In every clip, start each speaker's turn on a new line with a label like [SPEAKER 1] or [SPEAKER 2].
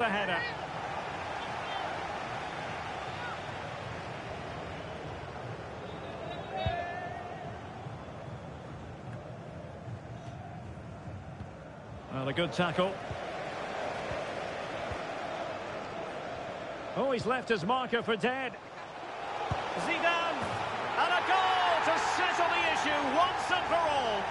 [SPEAKER 1] The header. Well, a good tackle. Oh, he's left his marker for dead. Zidane. And a goal to settle the issue once and for all.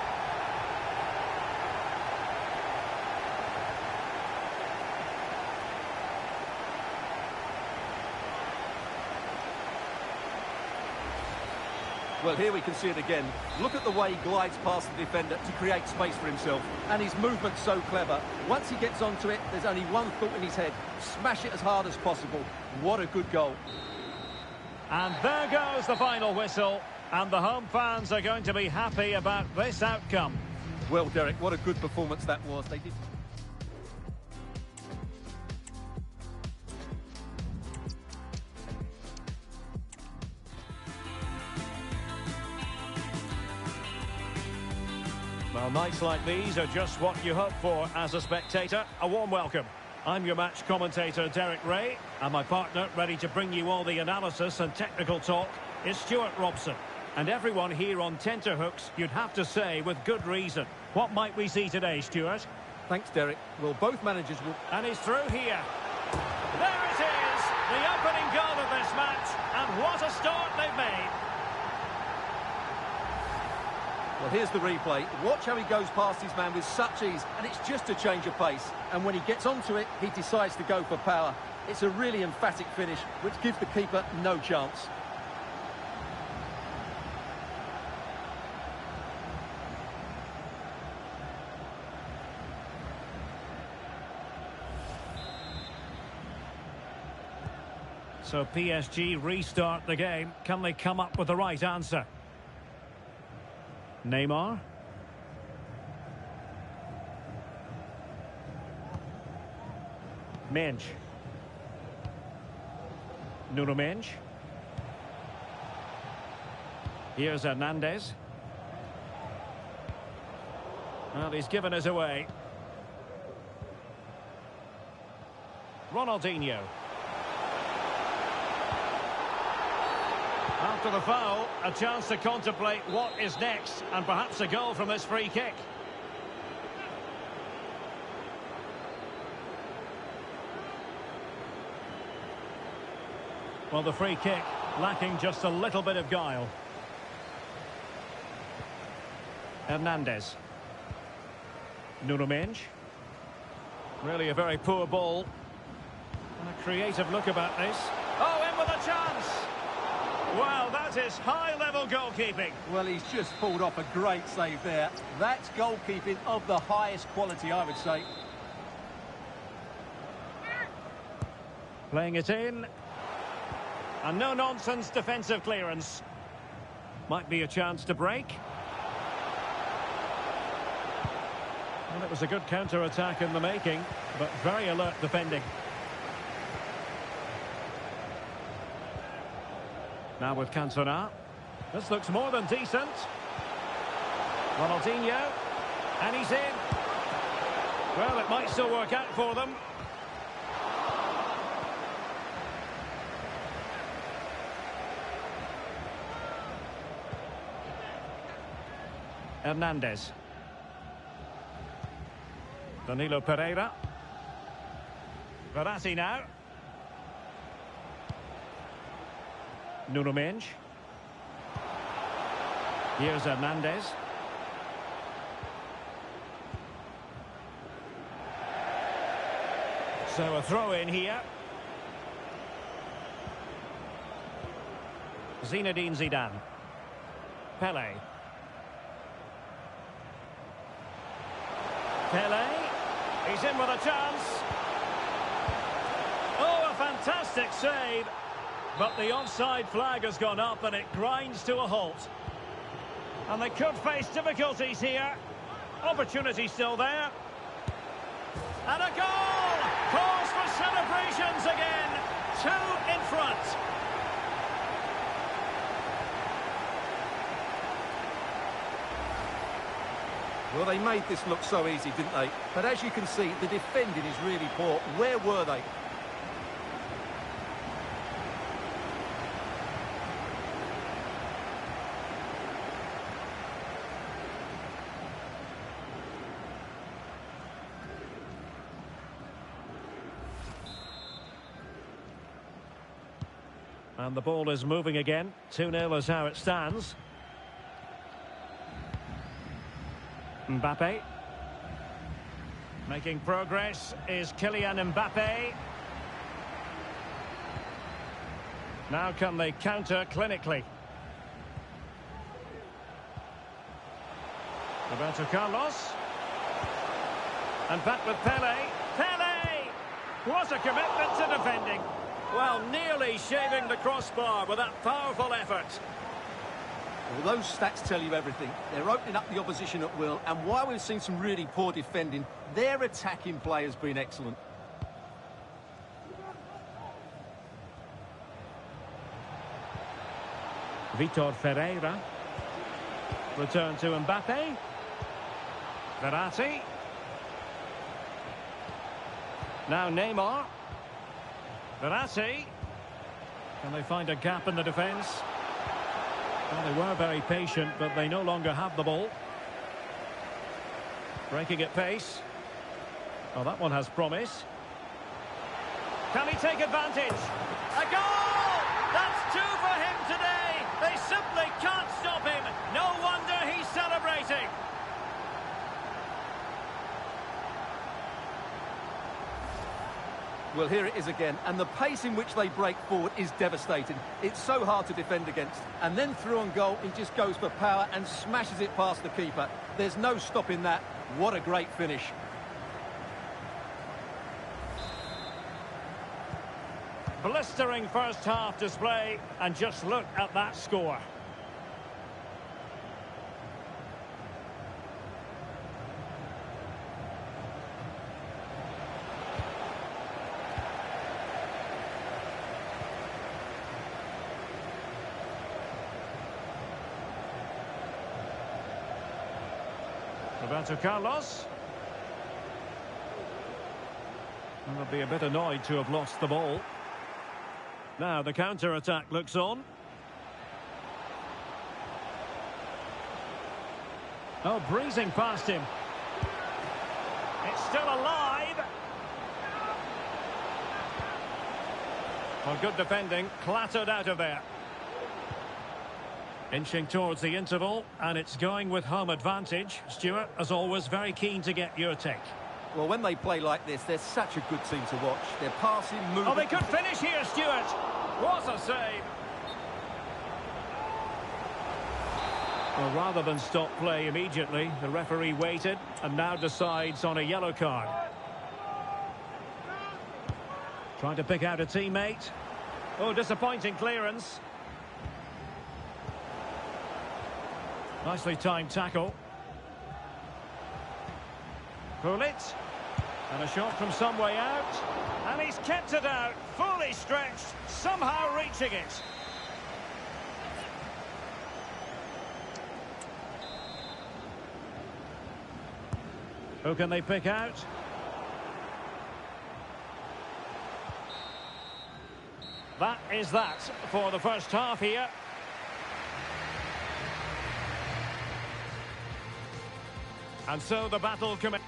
[SPEAKER 2] Well, here we can see it again. Look at the way he glides past the defender to create space for himself. And his movement's so clever. Once he gets onto it, there's only one thought in his head. Smash it as hard as possible. What a good goal.
[SPEAKER 1] And there goes the final whistle. And the home fans are going to be happy about this outcome.
[SPEAKER 2] Well, Derek, what a good performance that was. They did...
[SPEAKER 1] Well, nights like these are just what you hope for as a spectator. A warm welcome. I'm your match commentator, Derek Ray, and my partner, ready to bring you all the analysis and technical talk, is Stuart Robson. And everyone here on tenterhooks, you'd have to say, with good reason. What might we see today, Stuart?
[SPEAKER 2] Thanks, Derek. Well, both managers will...
[SPEAKER 1] And he's through here. There it is, the opening goal of this match, and what a start they've made.
[SPEAKER 2] Well, here's the replay. Watch how he goes past his man with such ease, and it's just a change of pace. And when he gets onto it, he decides to go for power. It's a really emphatic finish, which gives the keeper no chance.
[SPEAKER 1] So PSG restart the game. Can they come up with the right answer? Neymar. Mensch. Nuno Mensch. Here's Hernandez. Well, he's given us away. Ronaldinho. After the foul, a chance to contemplate what is next, and perhaps a goal from this free kick. Well, the free kick lacking just a little bit of guile. Hernandez. Nuno Mensch. Really a very poor ball. And a creative look about this. Oh, in with a chance! Well, that is high-level goalkeeping.
[SPEAKER 2] Well, he's just pulled off a great save there. That's goalkeeping of the highest quality, I would say.
[SPEAKER 1] Playing it in. And no-nonsense defensive clearance. Might be a chance to break. Well, it was a good counter-attack in the making, but very alert defending. Now with Cantona. This looks more than decent. Ronaldinho. And he's in. Well, it might still work out for them. Hernandez. Danilo Pereira. Verratti now. Nuno Mensch. Here's Hernandez. So a throw in here. Zinedine Zidane. Pele. Pele. He's in with a chance. Oh, a fantastic save. But the offside flag has gone up and it grinds to a halt. And they could face difficulties here. Opportunity still there. And a goal! Cause for celebrations again. 2 in front.
[SPEAKER 2] Well, they made this look so easy, didn't they? But as you can see, the defending is really poor. Where were they?
[SPEAKER 1] And the ball is moving again. 2-0 is how it stands. Mbappe. Making progress is Kylian Mbappe. Now can they counter clinically? Roberto Carlos. And back with Pele. Pele! What a commitment to defending. Well, nearly shaving the crossbar with that powerful effort.
[SPEAKER 2] Well, those stats tell you everything. They're opening up the opposition at will, and while we've seen some really poor defending, their attacking play has been excellent.
[SPEAKER 1] Vitor Ferreira. Return to Mbappe. Verratti. Now Neymar. Verratti. Can they find a gap in the defence? Well, they were very patient, but they no longer have the ball. Breaking at pace. Oh, that one has promise. Can he take advantage? A goal! That's two for him today! They simply can't stop him. No wonder he's celebrating.
[SPEAKER 2] Well, here it is again, and the pace in which they break forward is devastating. It's so hard to defend against. And then through on goal, he just goes for power and smashes it past the keeper. There's no stopping that. What a great finish.
[SPEAKER 1] Blistering first half display, and just look at that score. Roberto Carlos. And they'll be a bit annoyed to have lost the ball. Now the counter-attack looks on. Oh, breezing past him. It's still alive. Well, good defending, clattered out of there. Inching towards the interval, and it's going with home advantage. Stuart, as always, very keen to get your take.
[SPEAKER 2] Well, when they play like this, they're such a good team to watch. They're passing, moving...
[SPEAKER 1] Oh, they could finish here, Stuart. What a save. Well, rather than stop play immediately, the referee waited and now decides on a yellow card. Trying to pick out a teammate. Oh, disappointing clearance. Nicely timed tackle. Pull it. And a shot from some way out. And he's kept it out, fully stretched, somehow reaching it. Who can they pick out? That is that for the first half here. And so the battle commences.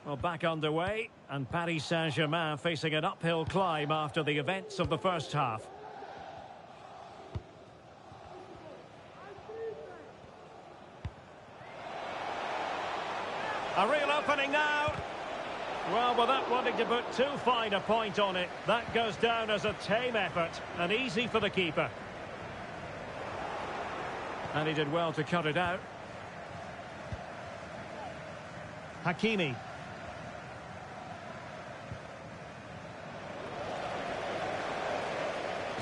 [SPEAKER 1] Well, back underway, and Paris Saint-Germain facing an uphill climb after the events of the first half. A real opening now. Well, without wanting to put too fine a point on it, that goes down as a tame effort, and easy for the keeper. And he did well to cut it out. Hakimi.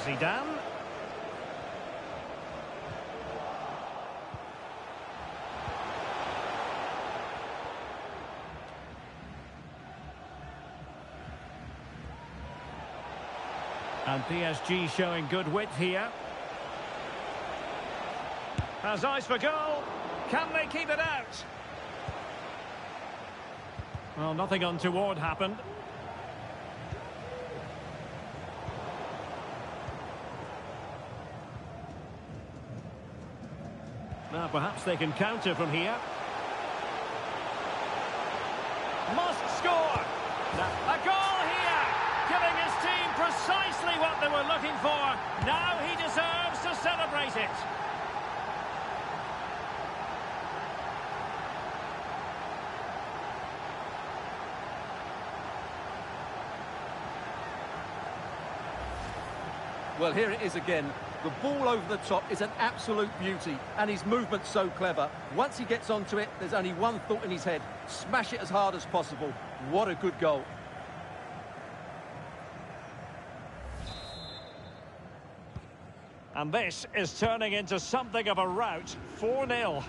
[SPEAKER 1] Zidane. And PSG showing good width here. Has eyes for goal. Can they keep it out? Well, nothing untoward happened. Now perhaps they can counter from here. Must score! A goal here! Giving his team precisely what they were looking for. Now he deserves to celebrate it.
[SPEAKER 2] Well, here it is again. The ball over the top is an absolute beauty, and his movement's so clever. Once he gets onto it, there's only one thought in his head. Smash it as hard as possible. What a good goal.
[SPEAKER 1] And this is turning into something of a rout. 4-0.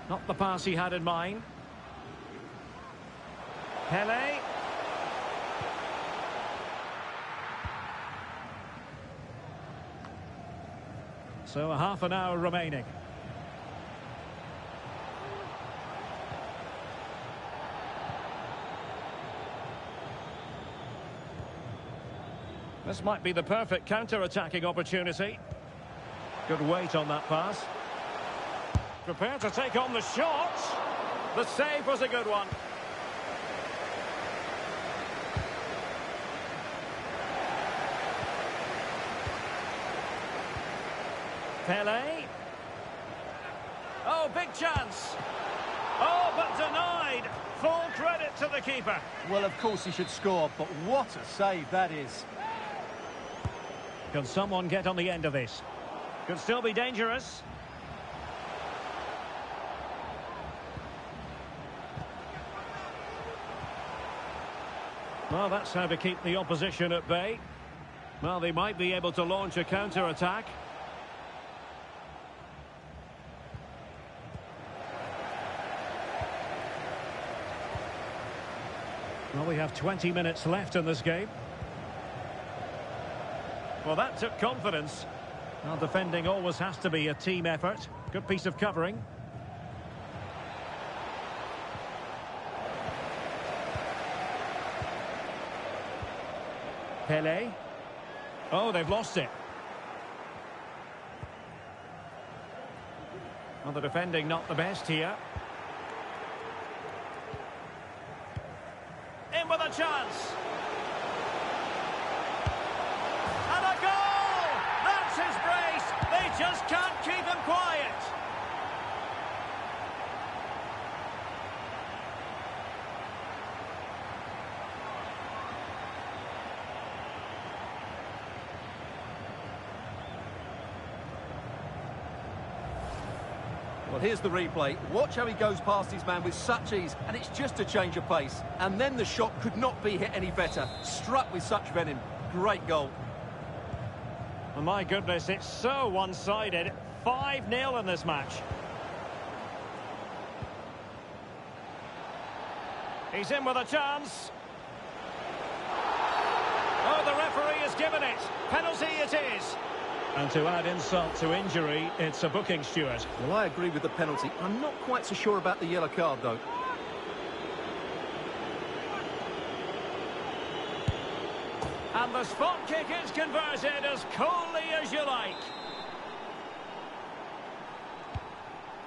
[SPEAKER 1] Not the pass he had in mind. Pele. So a half an hour remaining. This might be the perfect counter-attacking opportunity. Good weight on that pass. Prepared to take on the shot. The save was a good one. Pele. Oh, big chance. Oh, but denied. Full credit to the keeper.
[SPEAKER 2] Well, of course he should score, but what a save that is.
[SPEAKER 1] Can someone get on the end of this? Could still be dangerous. Well, that's how to keep the opposition at bay. Well, they might be able to launch a counter-attack. Well, we have 20 minutes left in this game. Well, that took confidence. Well, defending always has to be a team effort. Good piece of covering. Pele. Oh, they've lost it. Well, the defending not the best here. In with a chance. And a goal! That's his brace. They just can't keep him quiet.
[SPEAKER 2] Well, here's the replay. Watch how he goes past his man with such ease, and it's just a change of pace. And then the shot could not be hit any better. Struck with such venom. Great goal.
[SPEAKER 1] Oh, my goodness, it's so one-sided. 5-0 in this match. He's in with a chance. Oh, the referee has given it. Penalty it is. And to add insult to injury, it's a booking, Stuart.
[SPEAKER 2] Well, I agree with the penalty. I'm not quite so sure about the yellow card, though.
[SPEAKER 1] And the spot kick is converted as coolly as you like.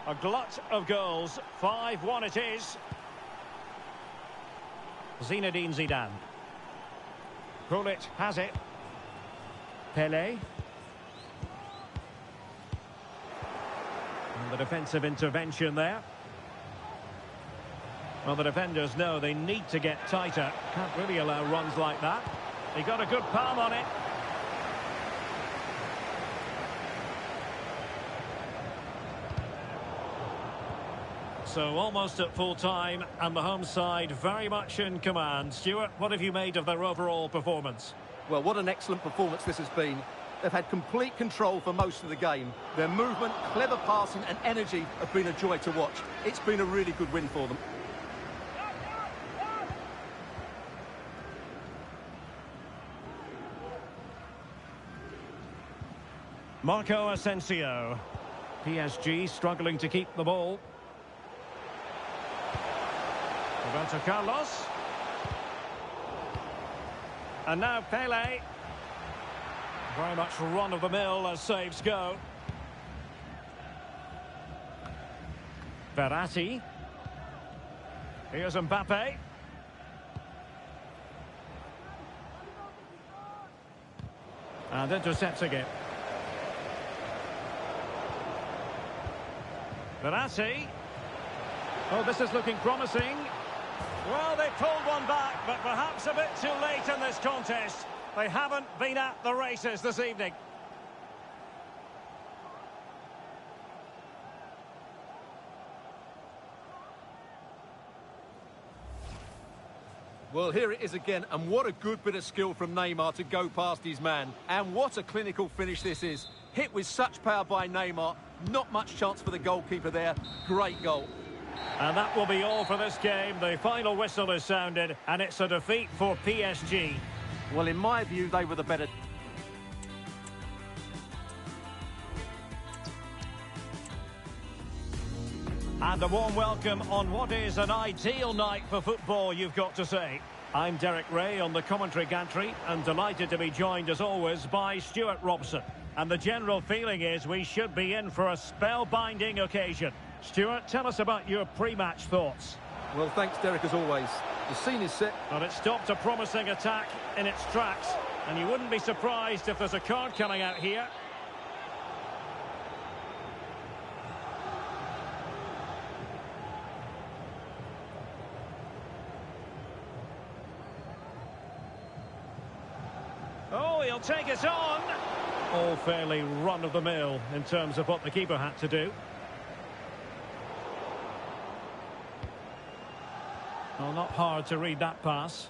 [SPEAKER 1] A glut of goals. 5-1 it is. Zinedine Zidane. Gullit has it. Pele. And the defensive intervention there. Well, the defenders know they need to get tighter. Can't really allow runs like that. He got a good palm on it. So almost at full time, and the home side very much in command. Stuart, what have you made of their overall performance?
[SPEAKER 2] Well, what an excellent performance this has been. They've had complete control for most of the game. Their movement, clever passing and energy have been a joy to watch. It's been a really good win for them.
[SPEAKER 1] Marco Asensio. PSG struggling to keep the ball. Roberto Carlos. And now Pele. Very much run-of-the-mill as saves go. Verratti. Here's Mbappe. And intercepting it. Verratti. Oh, this is looking promising. Well, they pulled one back, but perhaps a bit too late in this contest. They haven't been at the races this evening.
[SPEAKER 2] Well, here it is again, and what a good bit of skill from Neymar to go past his man. And what a clinical finish this is. Hit with such power by Neymar. Not much chance for the goalkeeper there. Great goal.
[SPEAKER 1] And that will be all for this game. The final whistle is sounded, and it's a defeat for PSG.
[SPEAKER 2] Well, in my view, they were the better.
[SPEAKER 1] And a warm welcome on what is an ideal night for football, you've got to say. I'm Derek Ray on the commentary gantry, and delighted to be joined, as always, by Stuart Robson. And the general feeling is we should be in for a spellbinding occasion. Stuart, tell us about your pre-match thoughts.
[SPEAKER 2] Well, thanks, Derek, as always. The scene is set.
[SPEAKER 1] Well, it stopped a promising attack in its tracks, and you wouldn't be surprised if there's a card coming out here. Oh, he'll take it on. All fairly run-of-the-mill in terms of what the keeper had to do. Well, not hard to read that pass.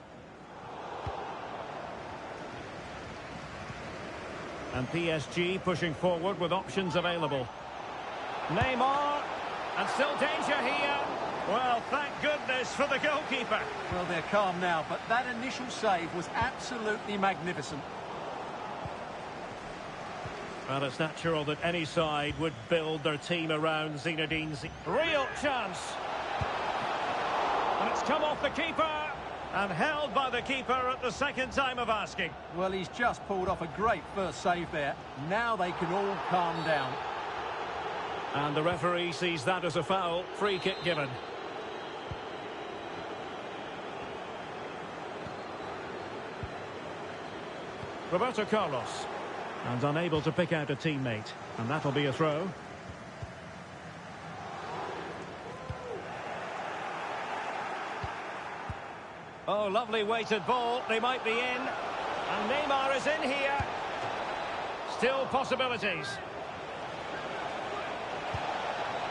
[SPEAKER 1] And PSG pushing forward with options available. Neymar, and still danger here. Well, thank goodness for the goalkeeper.
[SPEAKER 2] Well, they're calm now, but that initial save was absolutely magnificent.
[SPEAKER 1] Well, it's natural that any side would build their team around Zinedine's real chance. And it's come off the keeper and held by the keeper at the second time of asking.
[SPEAKER 2] Well, he's just pulled off a great first save there. Now they can all calm down.
[SPEAKER 1] And the referee sees that as a foul. Free kick given. Roberto Carlos. And unable to pick out a teammate. And that'll be a throw. Oh, lovely weighted ball. They might be in. And Neymar is in here. Still possibilities.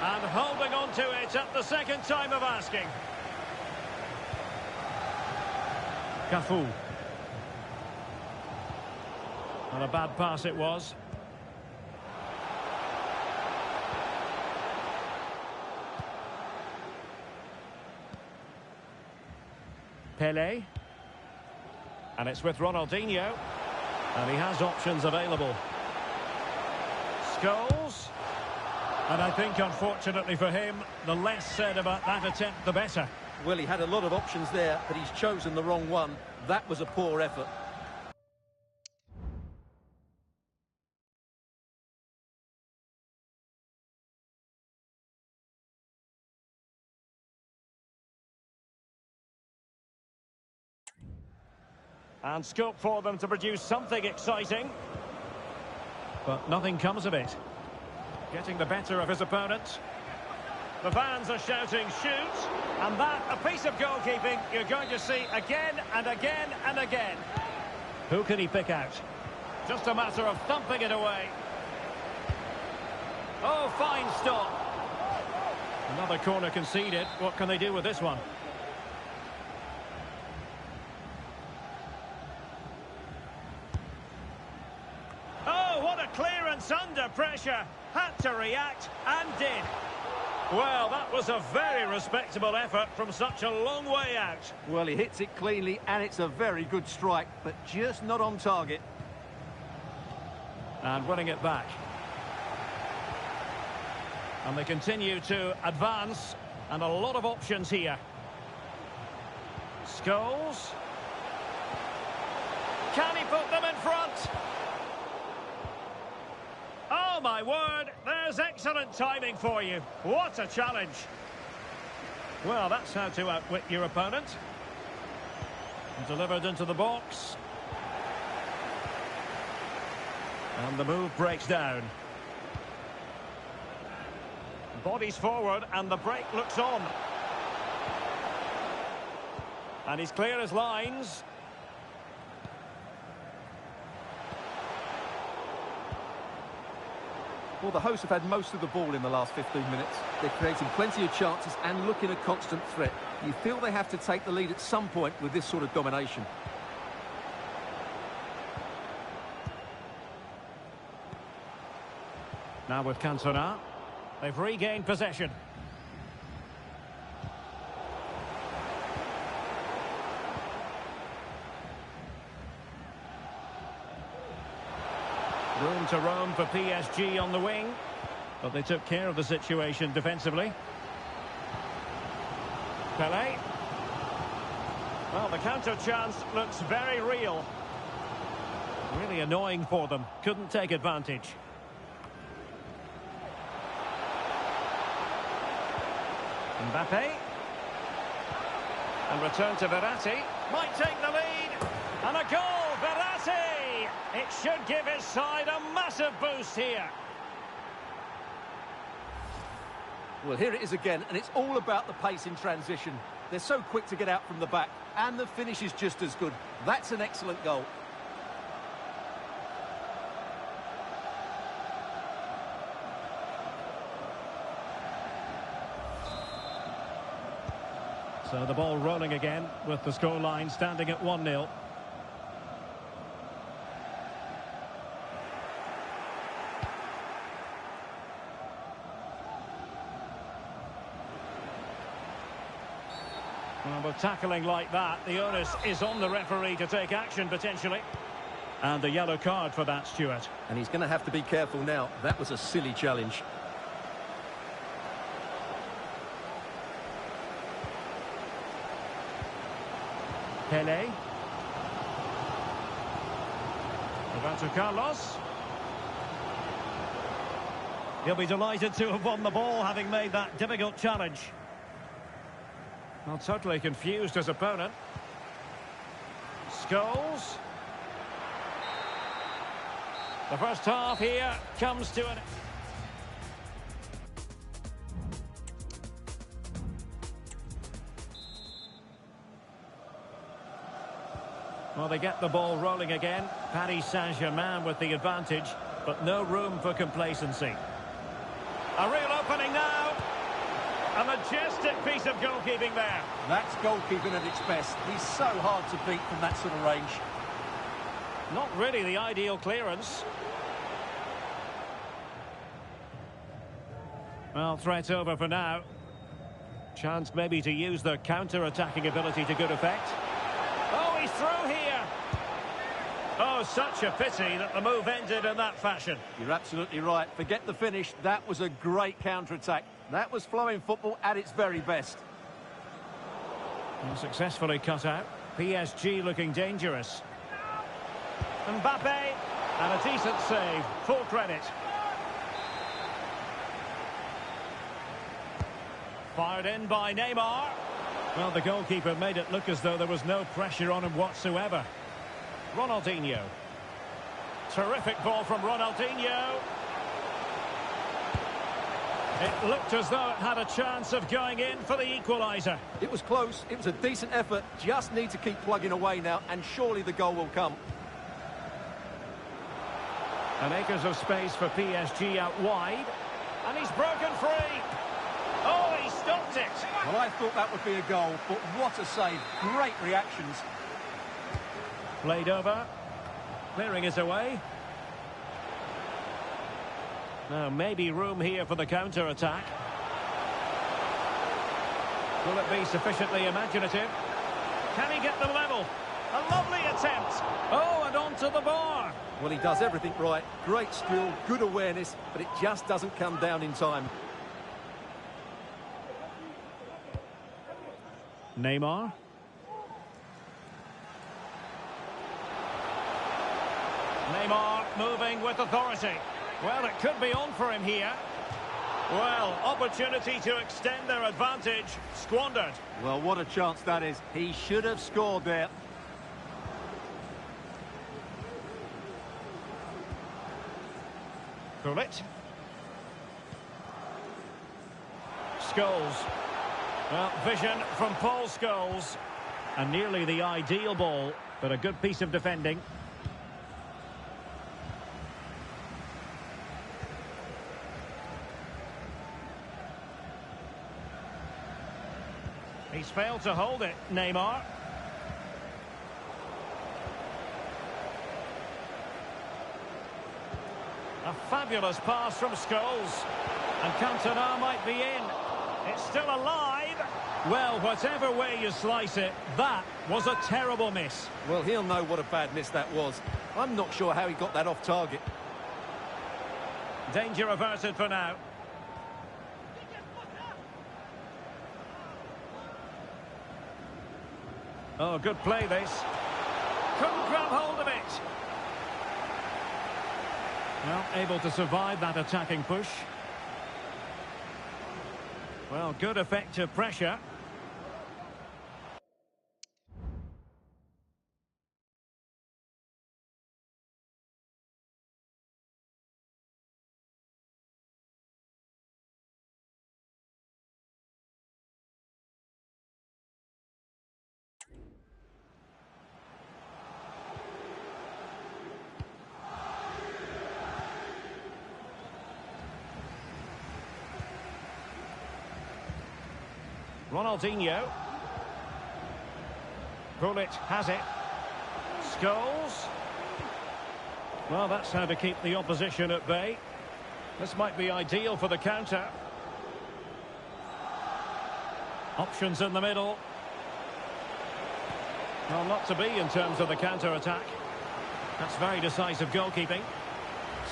[SPEAKER 1] And holding on to it at the second time of asking. Cafu. And a bad pass it was. Pele. And it's with Ronaldinho. And he has options available. Scholes. And I think, unfortunately for him, the less said about that attempt, the better.
[SPEAKER 2] Well, he had a lot of options there, but he's chosen the wrong one. That was a poor effort.
[SPEAKER 1] And scope for them to produce something exciting. But nothing comes of it. Getting the better of his opponent. The fans are shouting, shoot. And that, a piece of goalkeeping you're going to see again and again and again. Who can he pick out? Just a matter of thumping it away. Oh, fine stop. Another corner conceded. What can they do with this one? Clearance under pressure, had to react and did. Well, that was a very respectable effort from such a long way out.
[SPEAKER 2] Well, he hits it cleanly and it's a very good strike, but just not on target.
[SPEAKER 1] And winning it back. And they continue to advance, and a lot of options here. Scholes. Can he put them in front? Oh my word, there's excellent timing for you. What a challenge. Well, that's how to outwit your opponent. Delivered into the box. And the move breaks down. Bodies forward and the break looks on. And he's clear as lines.
[SPEAKER 2] Well, the hosts have had most of the ball in the last 15 minutes. They're creating plenty of chances and looking a constant threat. You feel they have to take the lead at some point with this sort of domination.
[SPEAKER 1] Now with Cantona. They've regained possession. Room to roam for PSG on the wing. But they took care of the situation defensively. Pelé. Well, the counter chance looks very real. Really annoying for them. Couldn't take advantage. Mbappe. And return to Verratti. Might take the lead. And a goal, Verratti! It should give his side a massive boost here.
[SPEAKER 2] Well, here it is again, and it's all about the pace in transition. They're so quick to get out from the back, and the finish is just as good. That's an excellent goal.
[SPEAKER 1] So the ball rolling again with the scoreline standing at 1-0. Well, with tackling like that, the onus is on the referee to take action potentially. And the yellow card for that, Stuart.
[SPEAKER 2] And he's going to have to be careful now. That was a silly challenge.
[SPEAKER 1] Pelé. Roberto Carlos. He'll be delighted to have won the ball, having made that difficult challenge. Well, totally confused his opponent. Scholes. The first half here comes to an... Well, they get the ball rolling again. Paris Saint-Germain with the advantage, but no room for complacency. A real opening now. A majestic piece of goalkeeping there.
[SPEAKER 2] That's goalkeeping at its best. He's so hard to beat from that sort of range.
[SPEAKER 1] Not really the ideal clearance. Well, threat over for now. Chance maybe to use their counter-attacking ability to good effect. Oh, he's through here. Oh, such a pity that the move ended in that fashion.
[SPEAKER 2] You're absolutely right. Forget the finish. That was a great counter-attack. That was flowing football at its very best.
[SPEAKER 1] And successfully cut out. PSG looking dangerous. Mbappe. And a decent save. Full credit. Fired in by Neymar. Well, the goalkeeper made it look as though there was no pressure on him whatsoever. Ronaldinho. Terrific ball from Ronaldinho. It looked as though it had a chance of going in for the equaliser.
[SPEAKER 2] It was close. It was a decent effort. Just need to keep plugging away now, and surely the goal will come.
[SPEAKER 1] And acres of space for PSG out wide. And he's broken free. Oh, he stopped it.
[SPEAKER 2] Well, I thought that would be a goal, but what a save. Great reactions.
[SPEAKER 1] Played over. Clearing us away. Now, maybe room here for the counter-attack. Will it be sufficiently imaginative? Can he get the level? A lovely attempt. Oh, and onto the bar.
[SPEAKER 2] Well, he does everything right. Great skill, good awareness, but it just doesn't come down in time.
[SPEAKER 1] Neymar. Neymar moving with authority. Well, it could be on for him here. Well, opportunity to extend their advantage, squandered.
[SPEAKER 2] Well, what a chance that is. He should have scored there.
[SPEAKER 1] Gullit. Scholes. Well, vision from Paul Scholes. And nearly the ideal ball, but a good piece of defending. He's failed to hold it, Neymar. A fabulous pass from Scholes. And Cantona might be in. It's still alive. Well, whatever way you slice it, that was a terrible miss.
[SPEAKER 2] Well, he'll know what a bad miss that was. I'm not sure how he got that off target.
[SPEAKER 1] Danger averted for now. Oh, good play this. Couldn't grab hold of it. Well, able to survive that attacking push. Well, good effective pressure. Ronaldinho. Gullit has it. Scholes. Well, that's how to keep the opposition at bay. This might be ideal for the counter. Options in the middle. Well, not to be in terms of the counter-attack. That's very decisive goalkeeping.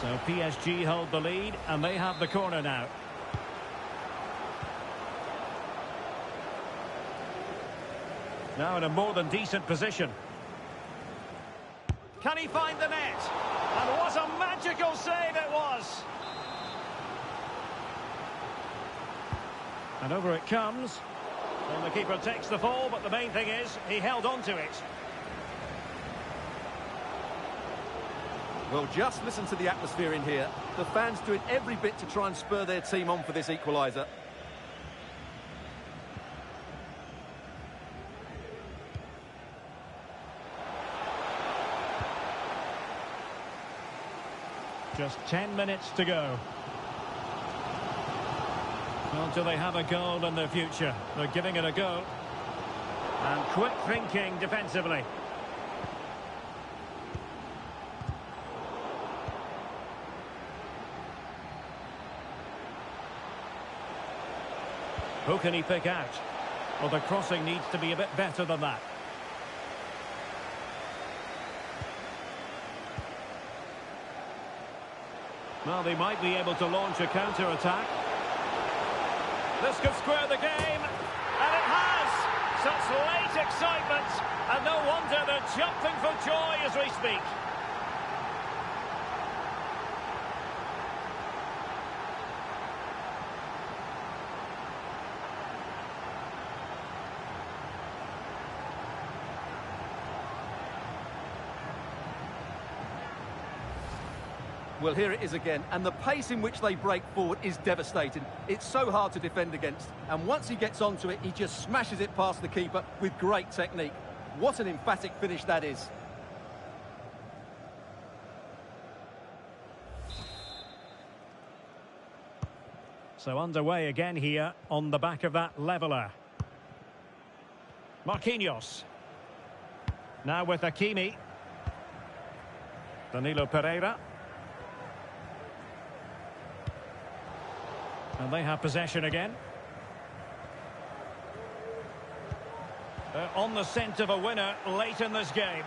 [SPEAKER 1] So PSG hold the lead, and they have the corner now. Now in a more than decent position. Can he find the net? And what a magical save it was! And over it comes. And the keeper takes the fall, but the main thing is he held on to it.
[SPEAKER 2] Well, just listen to the atmosphere in here. The fans doing every bit to try and spur their team on for this equaliser.
[SPEAKER 1] Just 10 minutes to go. Well, do they have a goal in their future? They're giving it a go. And quick thinking defensively. Who can he pick out? Well, the crossing needs to be a bit better than that. Well, they might be able to launch a counter-attack. This could square the game. And it has! Such late excitement. And no wonder they're jumping for joy as we speak.
[SPEAKER 2] Well, here it is again, and the pace in which they break forward is devastating. It's so hard to defend against, and once he gets onto it, he just smashes it past the keeper with great technique. What an emphatic finish that is.
[SPEAKER 1] So underway again here on the back of that leveller. Marquinhos. Now with Hakimi. Danilo Pereira. And they have possession again. They're on the scent of a winner late in this game.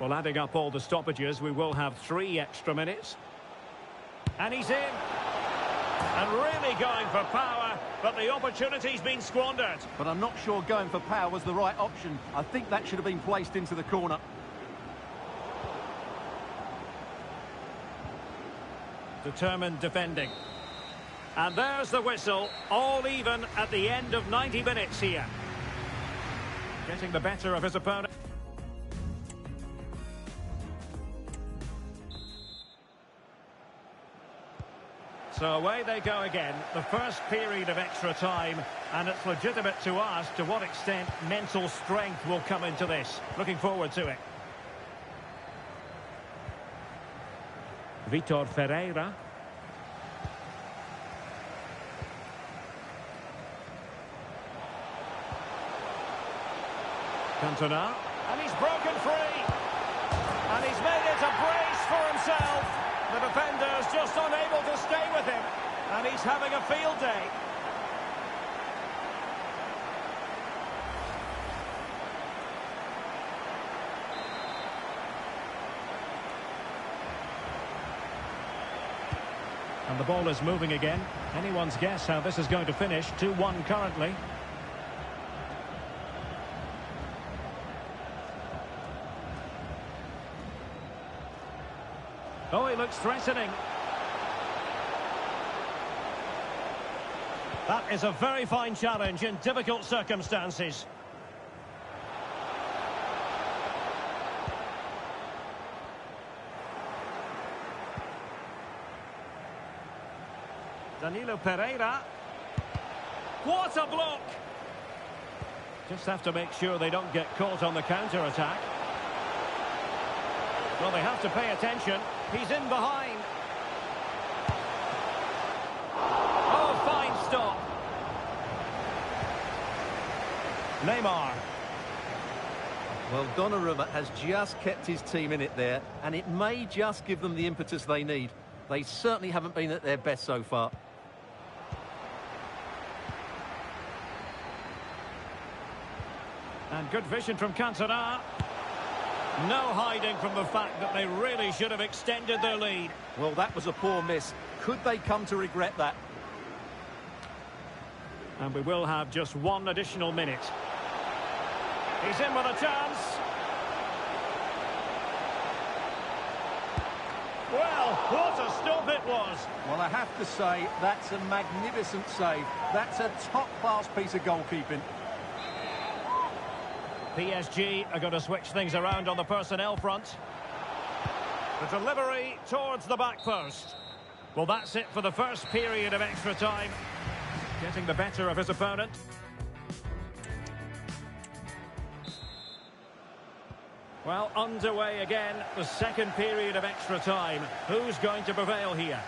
[SPEAKER 1] Well, adding up all the stoppages, we will have 3 extra minutes. And he's in. And really going for power, but but the opportunity's been squandered.
[SPEAKER 2] But I'm not sure going for power was the right option. I think that should have been placed into the corner.
[SPEAKER 1] Determined defending. And there's the whistle, all even at the end of 90 minutes here. Getting the better of his opponent. So away they go again, the first period of extra time, and it's legitimate to ask to what extent mental strength will come into this. Looking forward to it. Vitor Ferreira. Cantona, and he's broken free, and he's made it a brace for himself. The defender's just unable to stay with him, and he's having a field day. And the ball is moving again. Anyone's guess how this is going to finish. 2-1 currently. Oh, he looks threatening. That is a very fine challenge in difficult circumstances. Danilo Pereira. What a block! Just have to make sure they don't get caught on the counter-attack. Well, they have to pay attention. He's in behind. Oh, fine stop. Neymar.
[SPEAKER 2] Well, Donnarumma has just kept his team in it there, and it may just give them the impetus they need. They certainly haven't been at their best so far.
[SPEAKER 1] And good vision from Cantona. No hiding from the fact that they really should have extended their lead.
[SPEAKER 2] Well, that was a poor miss. Could they come to regret that?
[SPEAKER 1] And we will have just one additional minute. He's in with a chance. Well, what a stop it was.
[SPEAKER 2] Well, I have to say, that's a magnificent save. That's a top-class piece of goalkeeping.
[SPEAKER 1] PSG are going to switch things around on the personnel front. The delivery towards the back post. Well, that's it for the first period of extra time. Getting the better of his opponent. Well, underway again, the second period of extra time. Who's going to prevail here?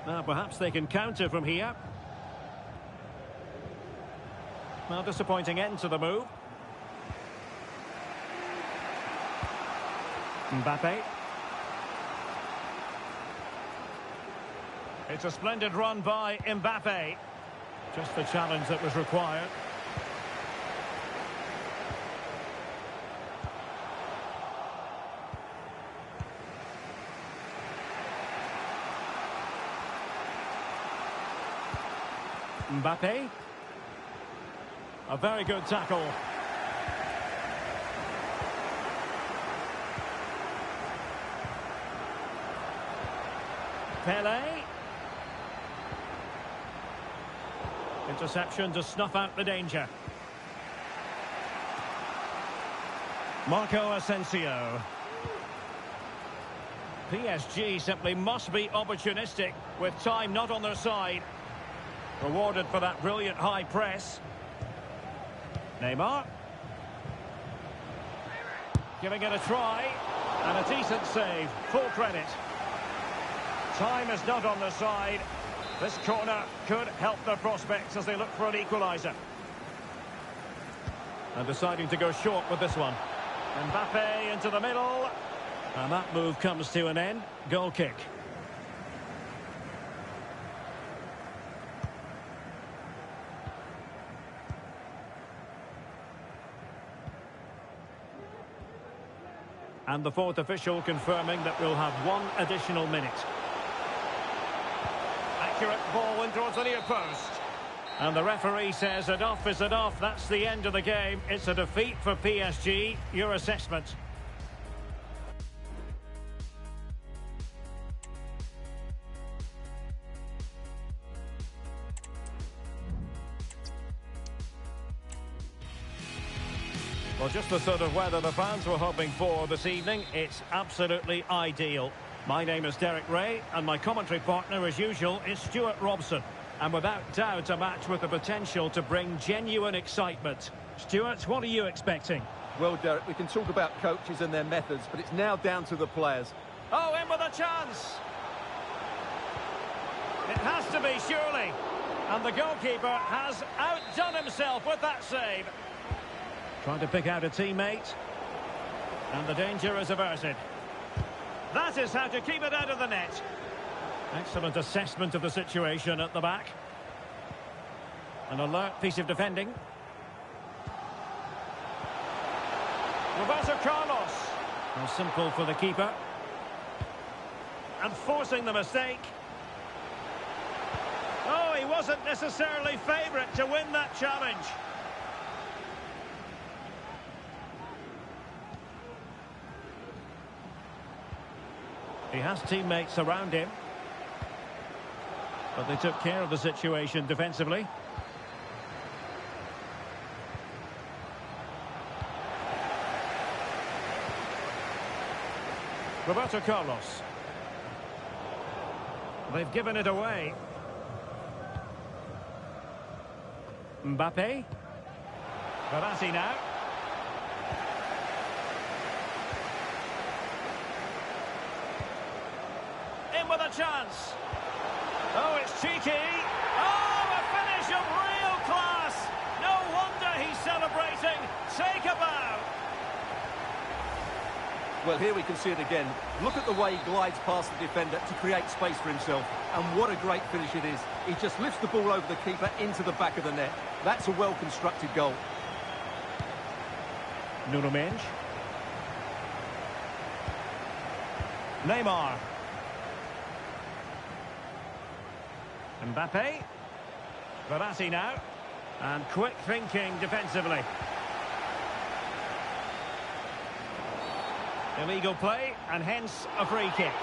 [SPEAKER 1] Now, perhaps they can counter from here. Well, disappointing end to the move. Mbappe. It's a splendid run by Mbappe. Just the challenge that was required. Mbappe. A very good tackle. Pele. Interception to snuff out the danger. Marco Asensio. PSG simply must be opportunistic with time not on their side. Rewarded for that brilliant high press. Neymar. Giving it a try. And a decent save. Full credit. Time is not on their side. This corner could help their prospects as they look for an equaliser. And deciding to go short with this one. Mbappe into the middle. And that move comes to an end. Goal kick. And the fourth official confirming that we'll have one additional minute. Accurate ball in towards the near post. And the referee says enough is enough. That's the end of the game. It's a defeat for PSG. Your assessment? Well, just the sort of weather the fans were hoping for this evening. It's absolutely ideal. My name is Derek Ray, and my commentary partner, as usual, is Stuart Robson. And without doubt, a match with the potential to bring genuine excitement. Stuart, what are you expecting?
[SPEAKER 2] Well, Derek, we can talk about coaches and their methods, but it's now down to the players.
[SPEAKER 1] Oh, in with a chance! It has to be, surely. And the goalkeeper has outdone himself with that save. Trying to pick out a teammate. And the danger is averted. That is how to keep it out of the net. Excellent assessment of the situation at the back. An alert piece of defending. Roberto Carlos. Well, simple for the keeper. And forcing the mistake. Oh, he wasn't necessarily favourite to win that challenge. He has teammates around him. But they took care of the situation defensively. Roberto Carlos. They've given it away. Mbappe. Verratti now. In with a chance. Oh, it's cheeky. Oh, a finish of real class. No wonder he's celebrating. Take a bow.
[SPEAKER 2] Well, here we can see it again. Look at the way he glides past the defender to create space for himself. And what a great finish it is. He just lifts the ball over the keeper into the back of the net. That's a well-constructed goal.
[SPEAKER 1] Nuno Mendes. Neymar. Mbappe. Verratti now. And quick thinking defensively. Illegal play, and hence a free kick.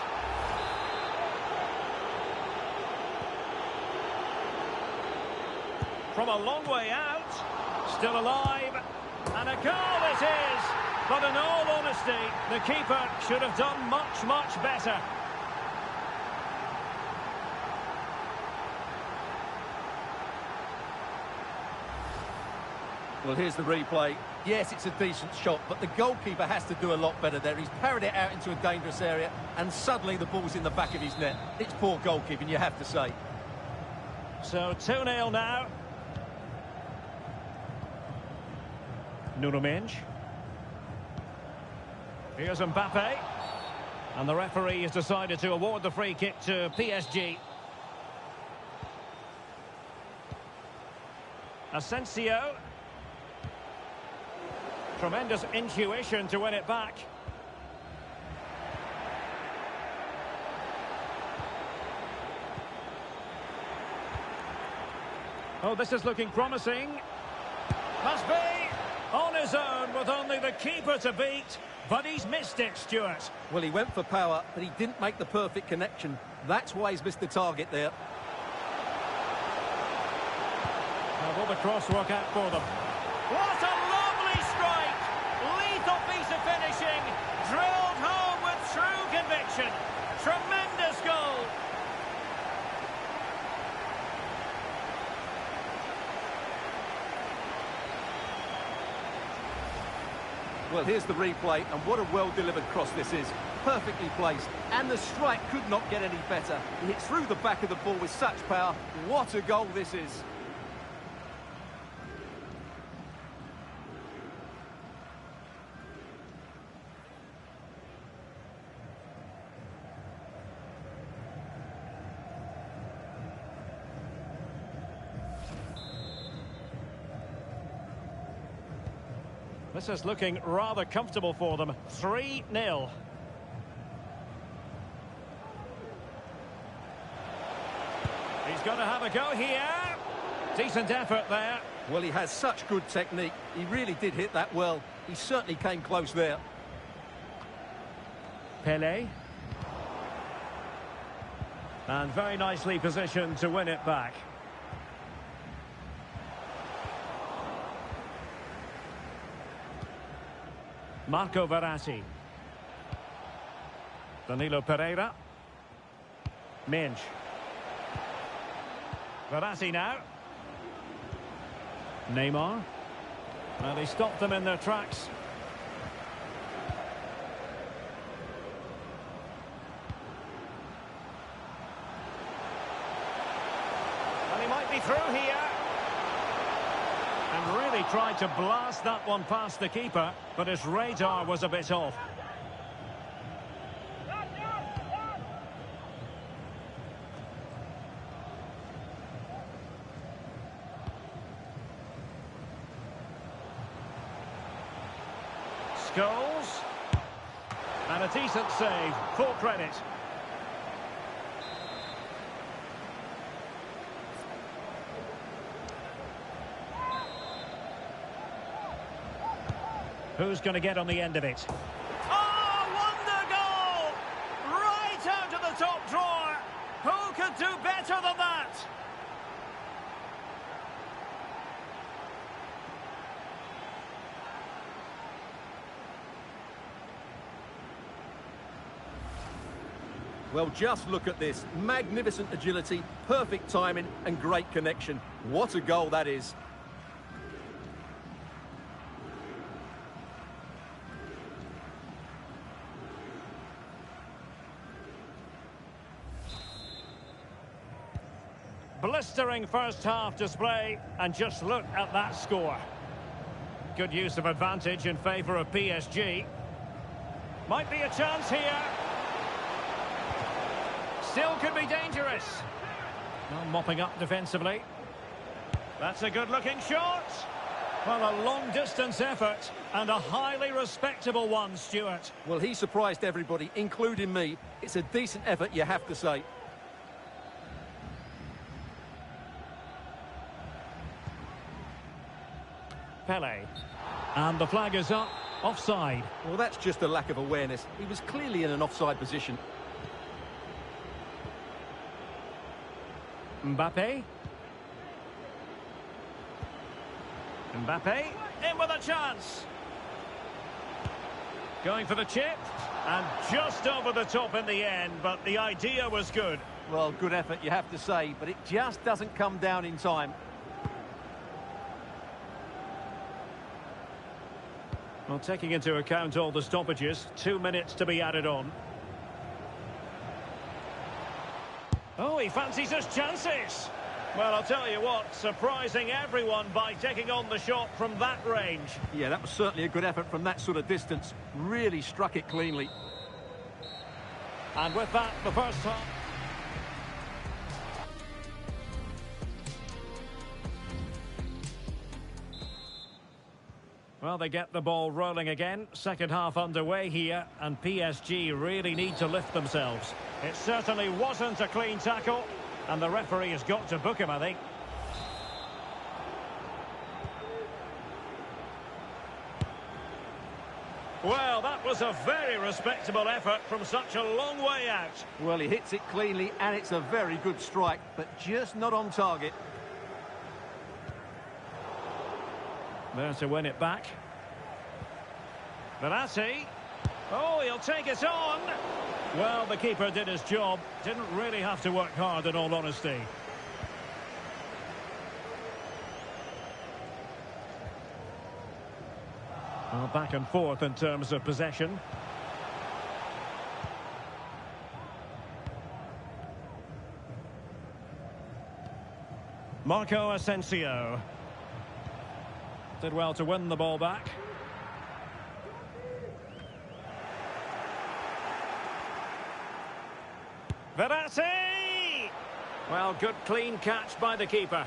[SPEAKER 1] From a long way out. Still alive. And a goal it is. But in all honesty, the keeper should have done much, much better.
[SPEAKER 2] Well, here's the replay. Yes, it's a decent shot, but the goalkeeper has to do a lot better there. He's parried it out into a dangerous area, and suddenly the ball's in the back of his net. It's poor goalkeeping, you have to say.
[SPEAKER 1] So 2-0 now. Nuno Mendes. Here's Mbappe. And the referee has decided to award the free kick to PSG. Asensio. Tremendous intuition to win it back. Oh, this is looking promising. Must be on his own with only the keeper to beat. But he's missed it, Stuart.
[SPEAKER 2] Well, he went for power, but he didn't make the perfect connection. That's why he's missed the target there.
[SPEAKER 1] Now, will the cross work out for them? What a lovely strike! Lethal piece of finishing. Drilled home with true conviction. Tremendous goal.
[SPEAKER 2] Well, here's the replay, and what a well-delivered cross this is. Perfectly placed, and the strike could not get any better. He hits through the back of the ball with such power. What a goal this is.
[SPEAKER 1] This is looking rather comfortable for them. 3-0. He's going to have a go here. Decent effort there.
[SPEAKER 2] Well, he has such good technique. He really did hit that well. He certainly came close there.
[SPEAKER 1] Pele. And very nicely positioned to win it back. Marco Verratti. Danilo Pereira. Minge. Verratti now. Neymar. Well, they stopped them in their tracks. And he might be through here. And really tried to blast that one past the keeper, but his radar was a bit off. Goals and a decent save, full credit. Who's going to get on the end of it? Oh, wonder goal! Right out of the top drawer. Who could do better than that?
[SPEAKER 2] Well, just look at this. Magnificent agility, perfect timing, and great connection. What a goal that is.
[SPEAKER 1] Blistering first half display, and just look at that score. Good use of advantage in favour of PSG. Might be a chance here. Still could be dangerous. Well, mopping up defensively. That's a good-looking shot. Well, a long-distance effort and a highly respectable one, Stuart.
[SPEAKER 2] Well, he surprised everybody, including me. It's a decent effort, you have to say.
[SPEAKER 1] Pele. And the flag is up. Offside.
[SPEAKER 2] Well, that's just a lack of awareness. He was clearly in an offside position.
[SPEAKER 1] Mbappe. Mbappe in with a chance. Going for the chip. And just over the top in the end, but the idea was good.
[SPEAKER 2] Well, good effort, you have to say, but it just doesn't come down in time.
[SPEAKER 1] Well, taking into account all the stoppages, 2 minutes to be added on. Oh, he fancies his chances. Well, I'll tell you what, surprising everyone by taking on the shot from that range.
[SPEAKER 2] Yeah, that was certainly a good effort from that sort of distance. Really struck it cleanly.
[SPEAKER 1] And with that, the first half. Well, they get the ball rolling again. Second half underway here, and PSG really need to lift themselves. It certainly wasn't a clean tackle, and the referee has got to book him, I think. Well, that was a very respectable effort from such a long way out.
[SPEAKER 2] Well, he hits it cleanly, and it's a very good strike, but just not on target.
[SPEAKER 1] There to win it back. Verratti. Oh, he'll take it on. Well, the keeper did his job. Didn't really have to work hard, in all honesty. Well, back and forth in terms of possession. Marco Asensio. Did well to win the ball back. Verratti! Well, good clean catch by the keeper.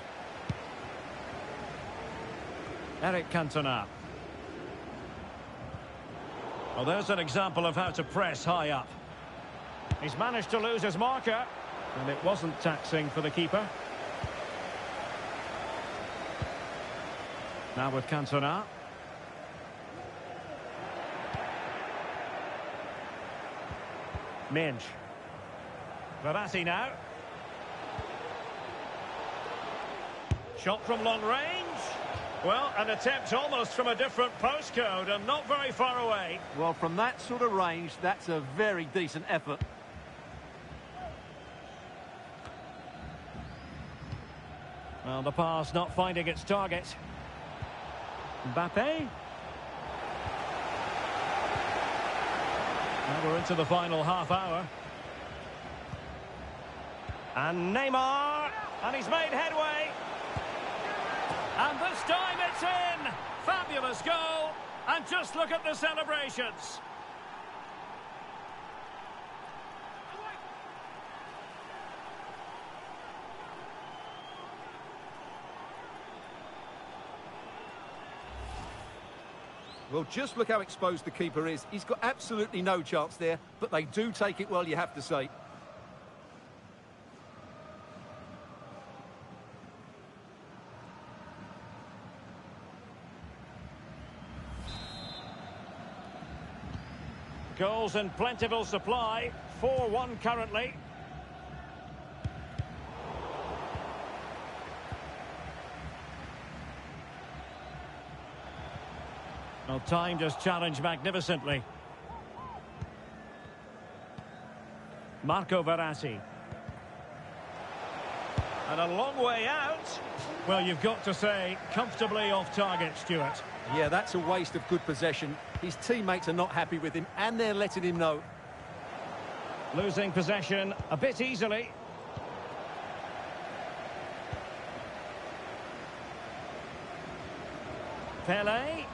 [SPEAKER 1] Eric Cantona. Well, there's an example of how to press high up. He's managed to lose his marker, and it wasn't taxing for the keeper. Now with Cantona. Minge. Verratti now. Shot from long range. Well, an attempt almost from a different postcode and not very far away.
[SPEAKER 2] Well, from that sort of range, that's a very decent effort.
[SPEAKER 1] Well, the pass not finding its target. Mbappe. Now we're into the final half hour. And Neymar. And he's made headway. And this time it's in. Fabulous goal. And just look at the celebrations.
[SPEAKER 2] Well, just look how exposed the keeper is. He's got absolutely no chance there, but they do take it well, you have to say.
[SPEAKER 1] Goals in plentiful supply. 4-1 currently. Well, timed his challenge magnificently. Marco Verratti. And a long way out. Well, you've got to say, comfortably off target, Stuart.
[SPEAKER 2] Yeah, that's a waste of good possession. His teammates are not happy with him, and they're letting him know.
[SPEAKER 1] Losing possession a bit easily. Pele.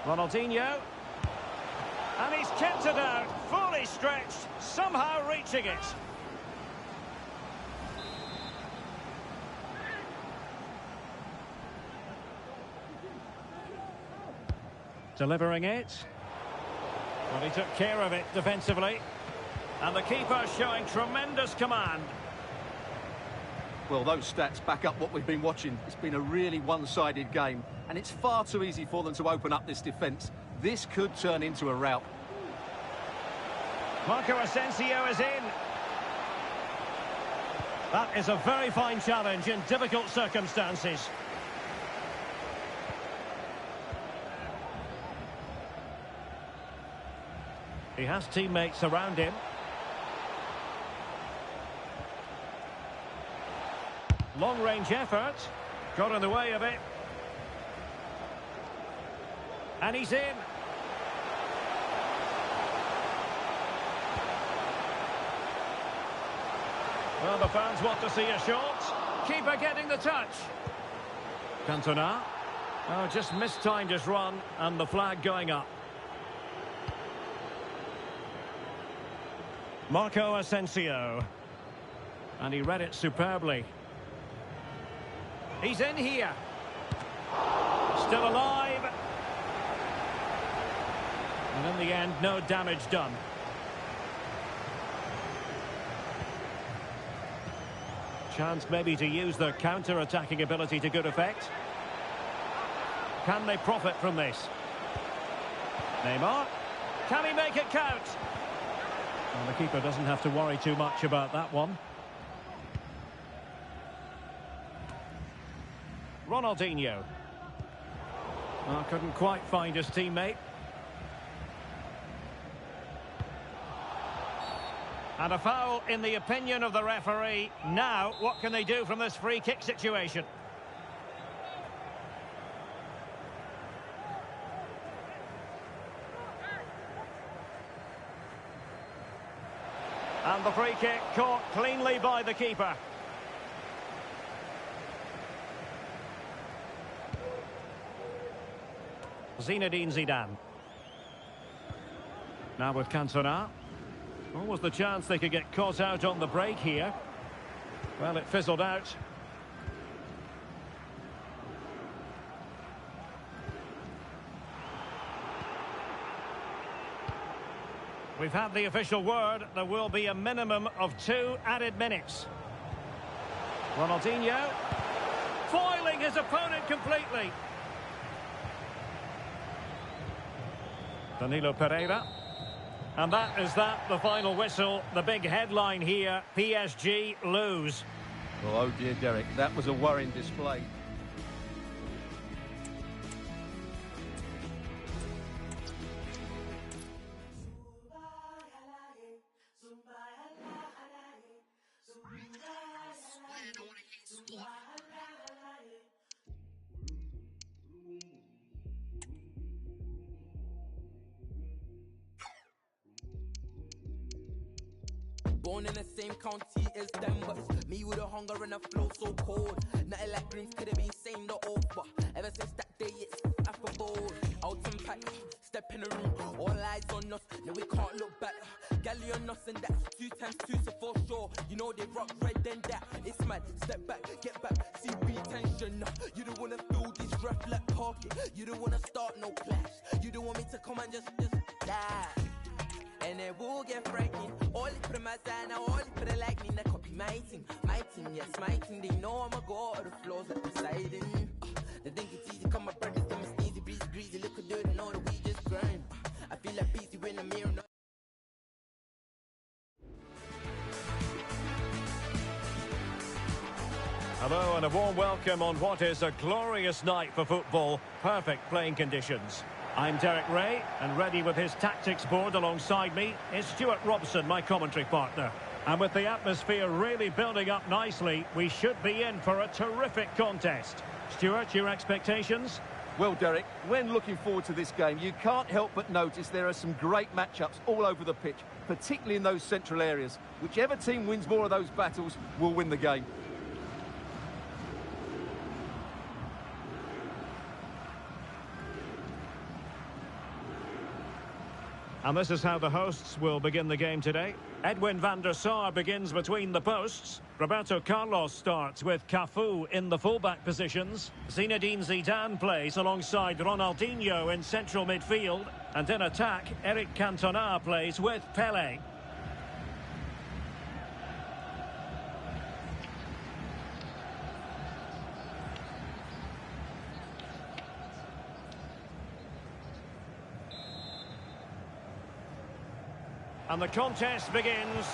[SPEAKER 1] Ronaldinho. And he's kept it out, fully stretched, somehow reaching it. Delivering it. Well, he took care of it defensively. And the keeper showing tremendous command.
[SPEAKER 2] Well, those stats back up what we've been watching. It's been a really one-sided game, and it's far too easy for them to open up this defence. This could turn into a rout.
[SPEAKER 1] Marco Asensio is in. That is a very fine challenge in difficult circumstances. He has teammates around him. Long-range effort. Got in the way of it. And he's in. Well, the fans want to see a shot. Keeper getting the touch. Cantona. Oh, just mistimed his run and the flag going up. Marco Asensio. And he read it superbly. He's in here. Still alive. And in the end, no damage done. Chance maybe to use their counter-attacking ability to good effect. Can they profit from this? Neymar. Can he make it count? Well, the keeper doesn't have to worry too much about that one. Ronaldinho. Oh, couldn't quite find his teammate. And a foul in the opinion of the referee. Now, what can they do from this free kick situation? And the free kick caught cleanly by the keeper. Zinedine Zidane. Now with Cantona. What was the chance they could get caught out on the break here? Well, it fizzled out. We've had the official word. There will be a minimum of 2 added minutes. Ronaldinho foiling his opponent completely. Danilo Pereira. And that is that, the final whistle. The big headline here, PSG lose.
[SPEAKER 2] Oh dear, Derek, that was a worrying display.
[SPEAKER 3] Born in the same county as them, but me with a hunger and a flow so cold. Nothing like dreams could have been same no over. Ever since that day it's after bold. Out and pack, step in the room, all eyes on us. No, we can't look back. Galley on us and that's 2 times 2, so for sure. You know they rock red then that. It's mad, step back, get back, CB tension. You don't wanna feel this rough like pocket. You don't wanna start no clash. You don't want me to come and just die. And then we'll get frightening. All it put in my side, now all it put it like me. That could be my team, yes, my team. They know I'ma go out of the floors like Poseidon. They think it's easy, come my brothers, them a sneezy, breezy, greasy. Look at dirty, know that we just grind. I feel like busy when I'm here.
[SPEAKER 1] Hello and a warm welcome on what is a glorious night for football. Perfect playing conditions. I'm Derek Ray, and ready with his tactics board alongside me is Stuart Robson, my commentary partner. And with the atmosphere really building up nicely, we should be in for a terrific contest. Stuart, your expectations?
[SPEAKER 2] Well, Derek, when looking forward to this game, you can't help but notice there are some great matchups all over the pitch, particularly in those central areas. Whichever team wins more of those battles will win the game.
[SPEAKER 1] And this is how the hosts will begin the game today. Edwin van der Sar begins between the posts. Roberto Carlos starts with Cafu in the fullback positions. Zinedine Zidane plays alongside Ronaldinho in central midfield. And in attack, Eric Cantona plays with Pelé. And the contest begins.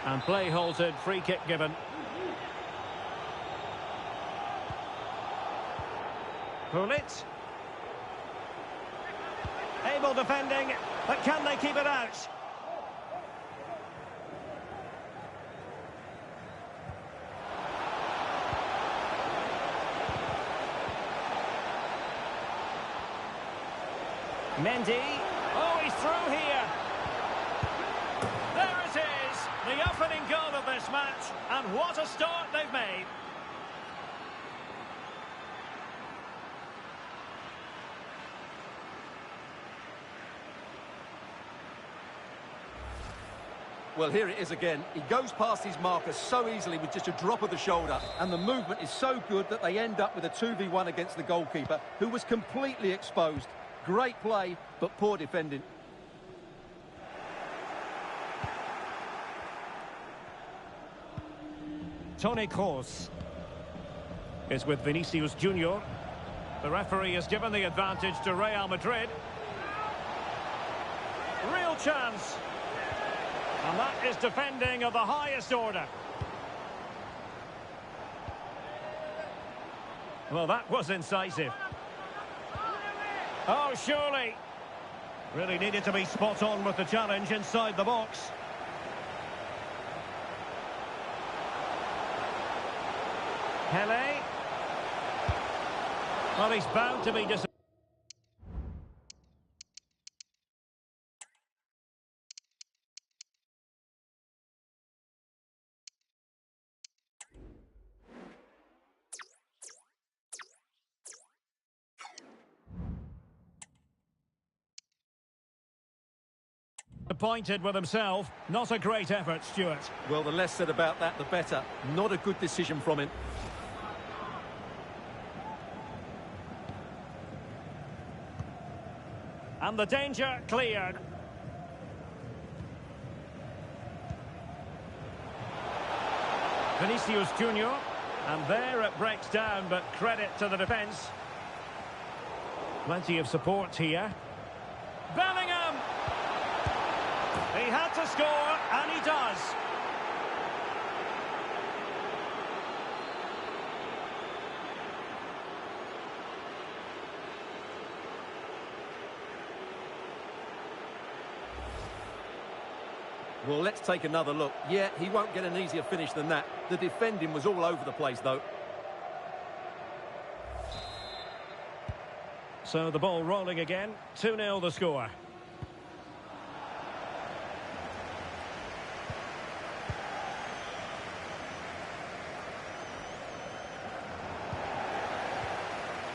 [SPEAKER 1] And play halted, free kick given. Pullit. Able defending, but can they keep it out? Mendy. Oh, he's through here. There it is. The opening goal of this match. And what a start they've made.
[SPEAKER 2] Well, here it is again. He goes past his marker so easily with just a drop of the shoulder. And the movement is so good that they end up with a 2v1 against the goalkeeper, who was completely exposed. Great play, but poor defending.
[SPEAKER 1] Toni Kroos is with Vinicius Junior. The referee has given the advantage to Real Madrid. Real chance. And that is defending of the highest order. Well, that was incisive. Oh, surely. Really needed to be spot on with the challenge inside the box. Pelé. Well, he's bound to be disappointed. Appointed with himself. Not a great effort, Stuart.
[SPEAKER 2] Well, the less said about that, the better. Not a good decision from him.
[SPEAKER 1] And the danger cleared. Vinicius Junior. And there it breaks down, but credit to the defence. Plenty of support here. Bellingham! He had to score, and he does.
[SPEAKER 2] Well, let's take another look. Yeah, he won't get an easier finish than that. The defending was all over the place, though.
[SPEAKER 1] So the ball rolling again. 2-0 the score.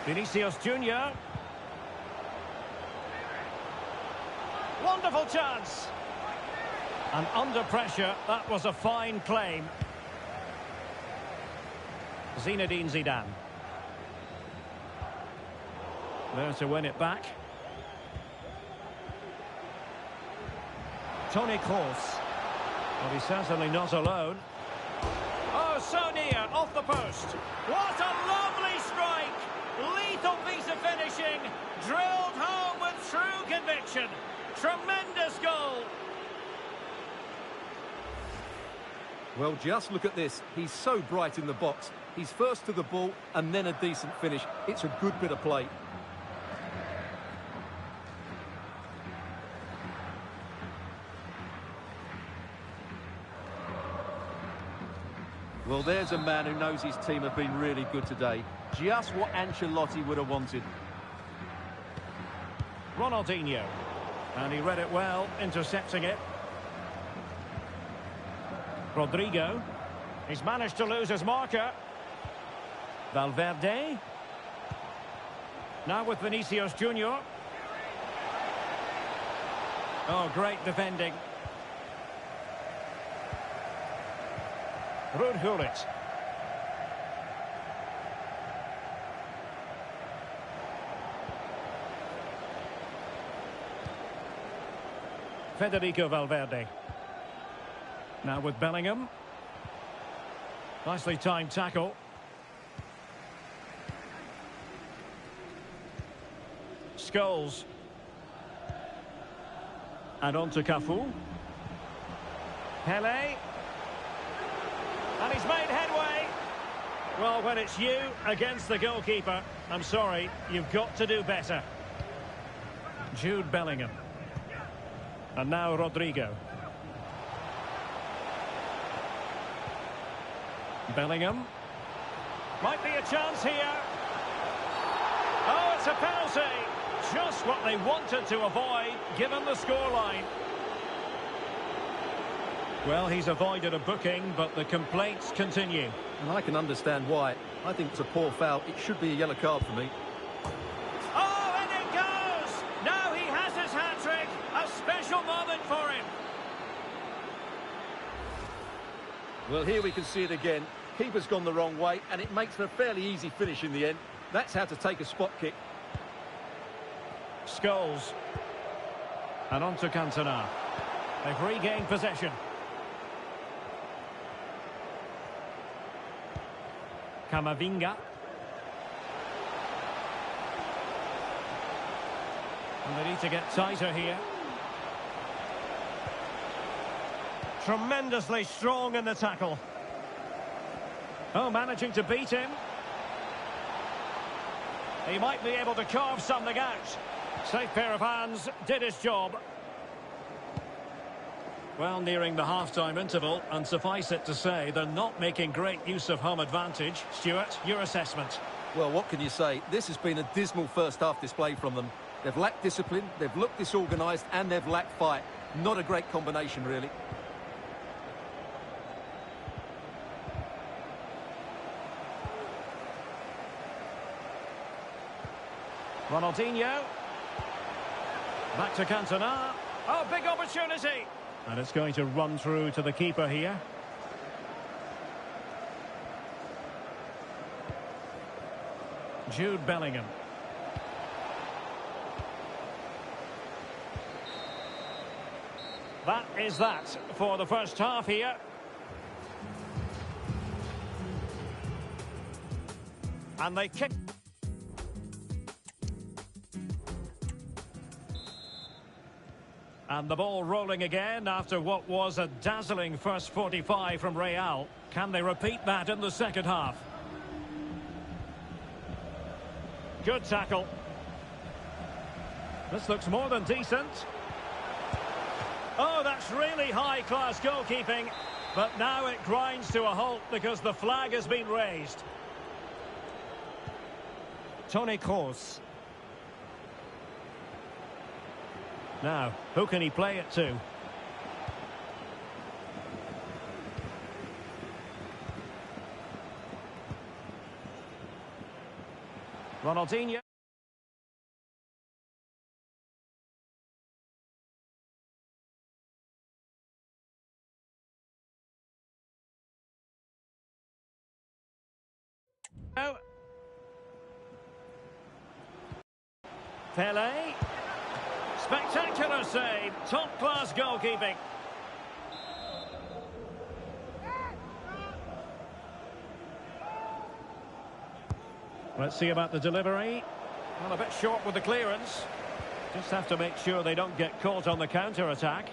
[SPEAKER 1] Vinicius Junior. Wonderful chance. And under pressure, that was a fine claim. Zinedine Zidane. There to win it back. Toni Kroos. Well, he's certainly not alone. Oh, so near, off the post. What a lovely strike! Lethal piece of finishing. Drilled home with true conviction. Tremendous goal.
[SPEAKER 2] Well, just look at this. He's so bright in the box. He's first to the ball and then a decent finish. It's a good bit of play. Well, there's a man who knows his team have been really good today. Just what Ancelotti would have wanted.
[SPEAKER 1] Ronaldinho. And he read it well, intercepting it. Rodrigo. He's managed to lose his marker. Valverde. Now with Vinicius Junior. Oh, great defending. Ruud Gullit. Federico Valverde. Now with Bellingham. Nicely timed tackle. Scholes. And on to Cafu. Pele. And he's made headway. Well, when it's you against the goalkeeper, I'm sorry, you've got to do better. Jude Bellingham. And now Rodrigo. Bellingham. Might be a chance here. Oh, it's a penalty. Just what they wanted to avoid, given the scoreline. Well, he's avoided a booking, but the complaints continue.
[SPEAKER 2] And I can understand why. I think it's a poor foul. It should be a yellow card for me.
[SPEAKER 1] Oh, and it goes! Now he has his hat-trick. A special moment for him.
[SPEAKER 2] Well, here we can see it again. Keeper's gone the wrong way, and it makes for a fairly easy finish in the end. That's how to take a spot kick.
[SPEAKER 1] Scholes. And on to Cantona. They've regained possession. Camavinga. And they need to get tighter here. Tremendously strong in the tackle. Oh, managing to beat him. He might be able to carve something out. Safe pair of hands, did his job. Well, nearing the half-time interval, and suffice it to say, they're not making great use of home advantage. Stuart, your assessment?
[SPEAKER 2] Well, what can you say? This has been a dismal first-half display from them. They've lacked discipline, they've looked disorganised, and they've lacked fight. Not a great combination, really.
[SPEAKER 1] Ronaldinho. Back to Cantona. Oh, big opportunity. And it's going to run through to the keeper here. Jude Bellingham. That is that for the first half here. And they kick. And the ball rolling again after what was a dazzling first 45 from Real. Can they repeat that in the second half? Good tackle. This looks more than decent. Oh, that's really high-class goalkeeping. But now it grinds to a halt because the flag has been raised. Toni Kroos. Now, who can he play it to? Ronaldinho. Oh. Pele. Spectacular save. Top-class goalkeeping. Let's see about the delivery. Well, a bit short with the clearance. Just have to make sure they don't get caught on the counter-attack.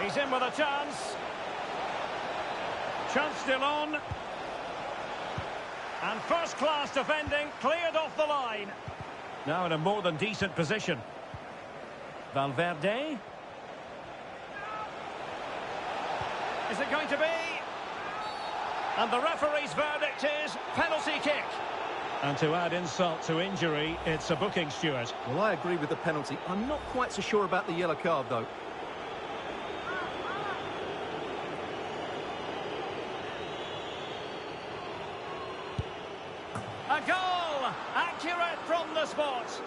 [SPEAKER 1] He's in with a chance. Chance still on. And first-class defending, cleared off the line. Now in a more than decent position. Valverde. Is it going to be? And the referee's verdict is penalty kick. And to add insult to injury, it's a booking, Stuart.
[SPEAKER 2] Well, I agree with the penalty. I'm not quite so sure about the yellow card, though.
[SPEAKER 1] A goal! Accurate from the spot.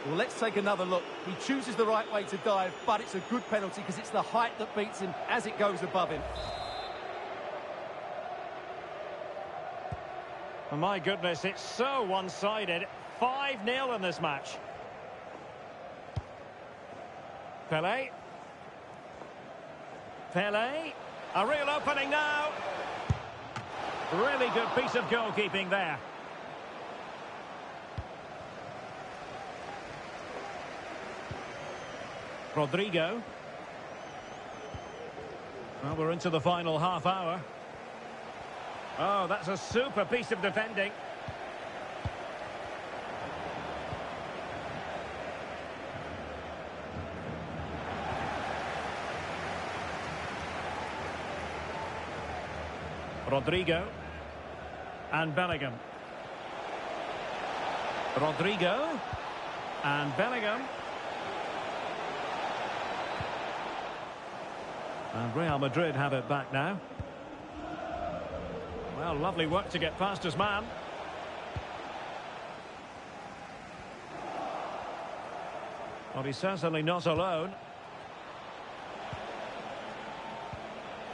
[SPEAKER 2] Well, let's take another look. He chooses the right way to dive, but it's a good penalty because it's the height that beats him as it goes above him.
[SPEAKER 1] Oh, my goodness, it's so one-sided. 5-0 in this match. Pele. Pele. A real opening now. Really good piece of goalkeeping there. Rodrigo. Well, we're into the final half hour. Oh, that's a super piece of defending. Rodrigo. And Bellingham. Rodrigo. And Bellingham. And Real Madrid have it back now. Well, lovely work to get past his man. Well, he's certainly not alone.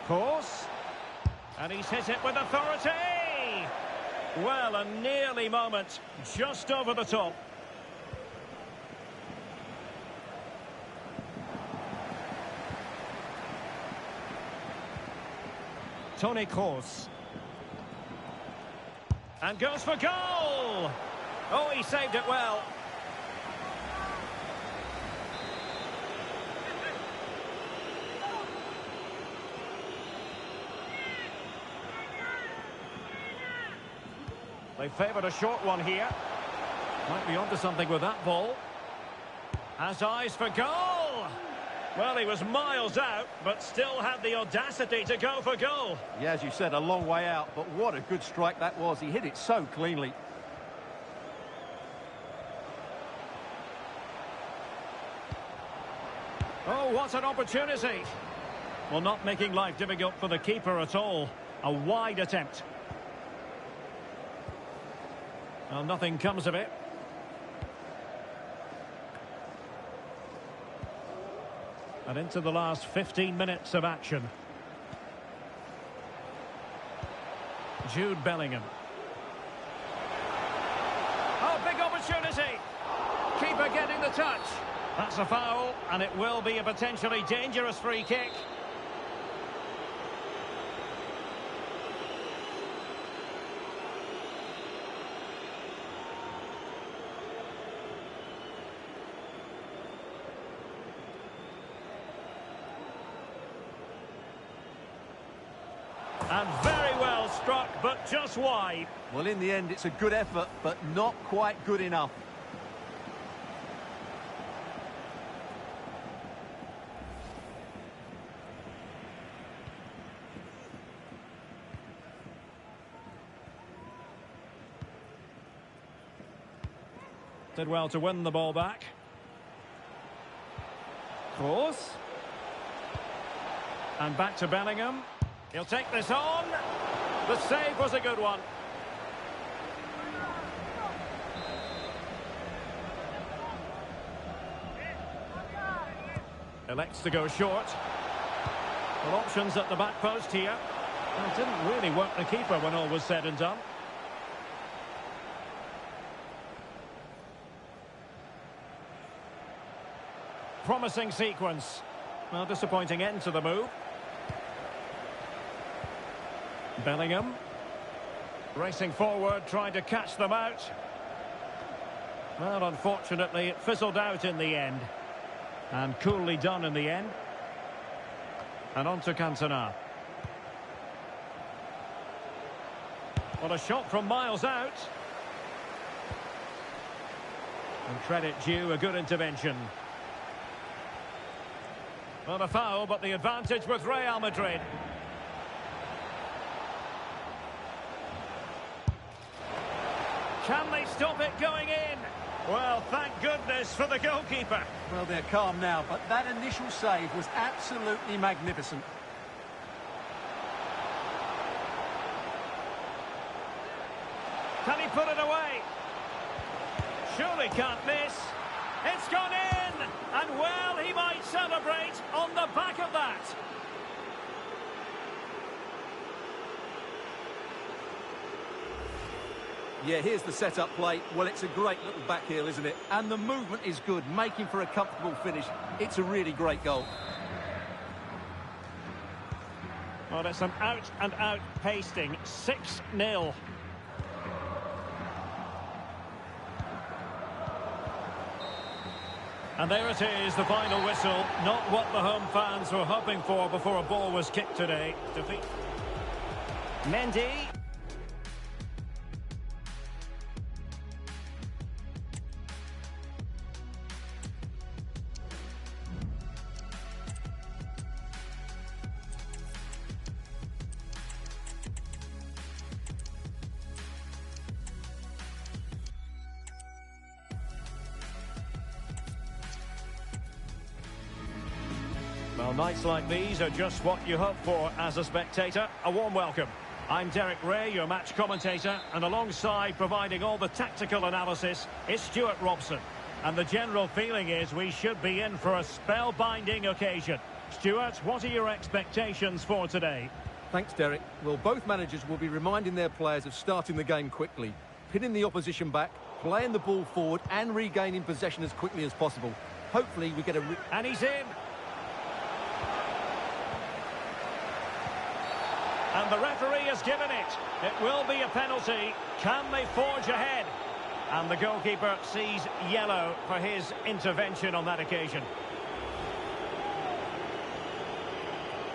[SPEAKER 1] Course. And he's hit it with authority. Well, a nearly moment. Just over the top. Toni Kroos. And goes for goal! Oh, he saved it well. They favoured a short one here. Might be onto something with that ball. Has eyes for goal! Well, he was miles out, but still had the audacity to go for goal.
[SPEAKER 2] Yeah, as you said, a long way out, but what a good strike that was. He hit it so cleanly. Oh, what an opportunity.
[SPEAKER 1] Well, not making life difficult for the keeper at all. A wide attempt. Well, nothing comes of it. And into the last 15 minutes of action. Jude Bellingham. Oh, big opportunity. Keeper getting the touch. That's a foul, and it will be a potentially dangerous free kick. And very well struck, but just wide.
[SPEAKER 2] Well, in the end, it's a good effort, but not quite good enough.
[SPEAKER 1] Did well to win the ball back. Cross. And back to Bellingham. He'll take this on. The save was a good one. Elects to go short. Well, options at the back post here. Well, it didn't really work the keeper when all was said and done. Promising sequence. Well, disappointing end to the move. Bellingham. Racing forward, trying to catch them out. Well, unfortunately, it fizzled out in the end. And coolly done in the end. And on to Cantona. Well, a shot from miles out. And credit due, a good intervention. Well, a foul, but the advantage with Real Madrid. Can they stop it going in? Well, thank goodness for the goalkeeper.
[SPEAKER 2] Well, they're calm now, but that initial save was absolutely magnificent.
[SPEAKER 1] Can he put it away? Surely can't miss. It's gone in! And well, he might celebrate on the back of that.
[SPEAKER 2] Yeah, here's the set-up play. Well, it's a great little back heel, isn't it? And the movement is good, making for a comfortable finish. It's a really great goal.
[SPEAKER 1] Well, it's an out-and-out pasting. 6-0. And there it is, the final whistle. Not what the home fans were hoping for before a ball was kicked today. Defeat. Mendy. Well, nights like these are just what you hope for as a spectator. A warm welcome. I'm Derek Ray, your match commentator, and alongside providing all the tactical analysis is Stuart Robson. And the general feeling is we should be in for a spellbinding occasion. Stuart, what are your expectations for today?
[SPEAKER 2] Thanks, Derek. Well, both managers will be reminding their players of starting the game quickly, pinning the opposition back, playing the ball forward and regaining possession as quickly as possible. Hopefully we get a...
[SPEAKER 1] And he's in. And the referee has given it. It will be a penalty. Can they forge ahead? And the goalkeeper sees yellow for his intervention on that occasion.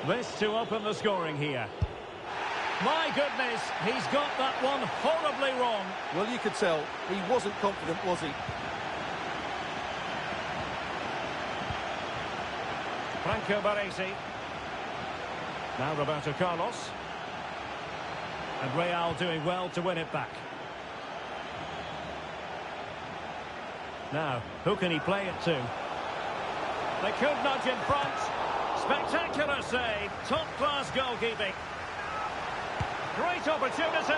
[SPEAKER 1] This to open the scoring here. My goodness, he's got that one horribly wrong.
[SPEAKER 2] Well, you could tell. He wasn't confident, was he?
[SPEAKER 1] Franco Baresi. Now Roberto Carlos. And Real doing well to win it back. Now, who can he play it to? They could nudge in front. Spectacular save. Top-class goalkeeping. Great opportunity.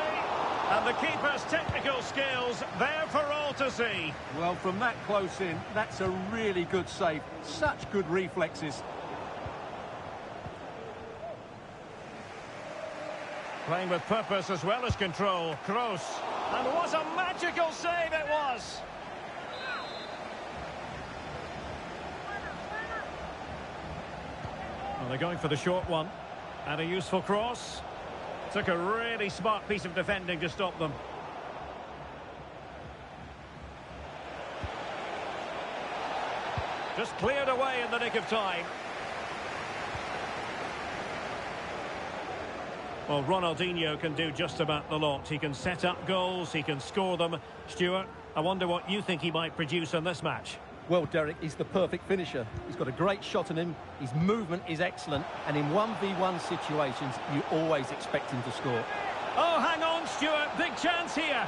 [SPEAKER 1] And the keeper's technical skills there for all to see.
[SPEAKER 2] Well, from that close in, that's a really good save. Such good reflexes.
[SPEAKER 1] Playing with purpose as well as control. Kroos. And what a magical save it was. Well, they're going for the short one. And a useful cross. Took a really smart piece of defending to stop them. Just cleared away in the nick of time. Well, Ronaldinho can do just about the lot. He can set up goals, he can score them. Stuart, I wonder what you think he might produce in this match.
[SPEAKER 2] Well, Derek, he's the perfect finisher. He's got a great shot in him, his movement is excellent, and in 1v1 situations, you always expect him to score.
[SPEAKER 1] Oh, hang on, Stuart, big chance here.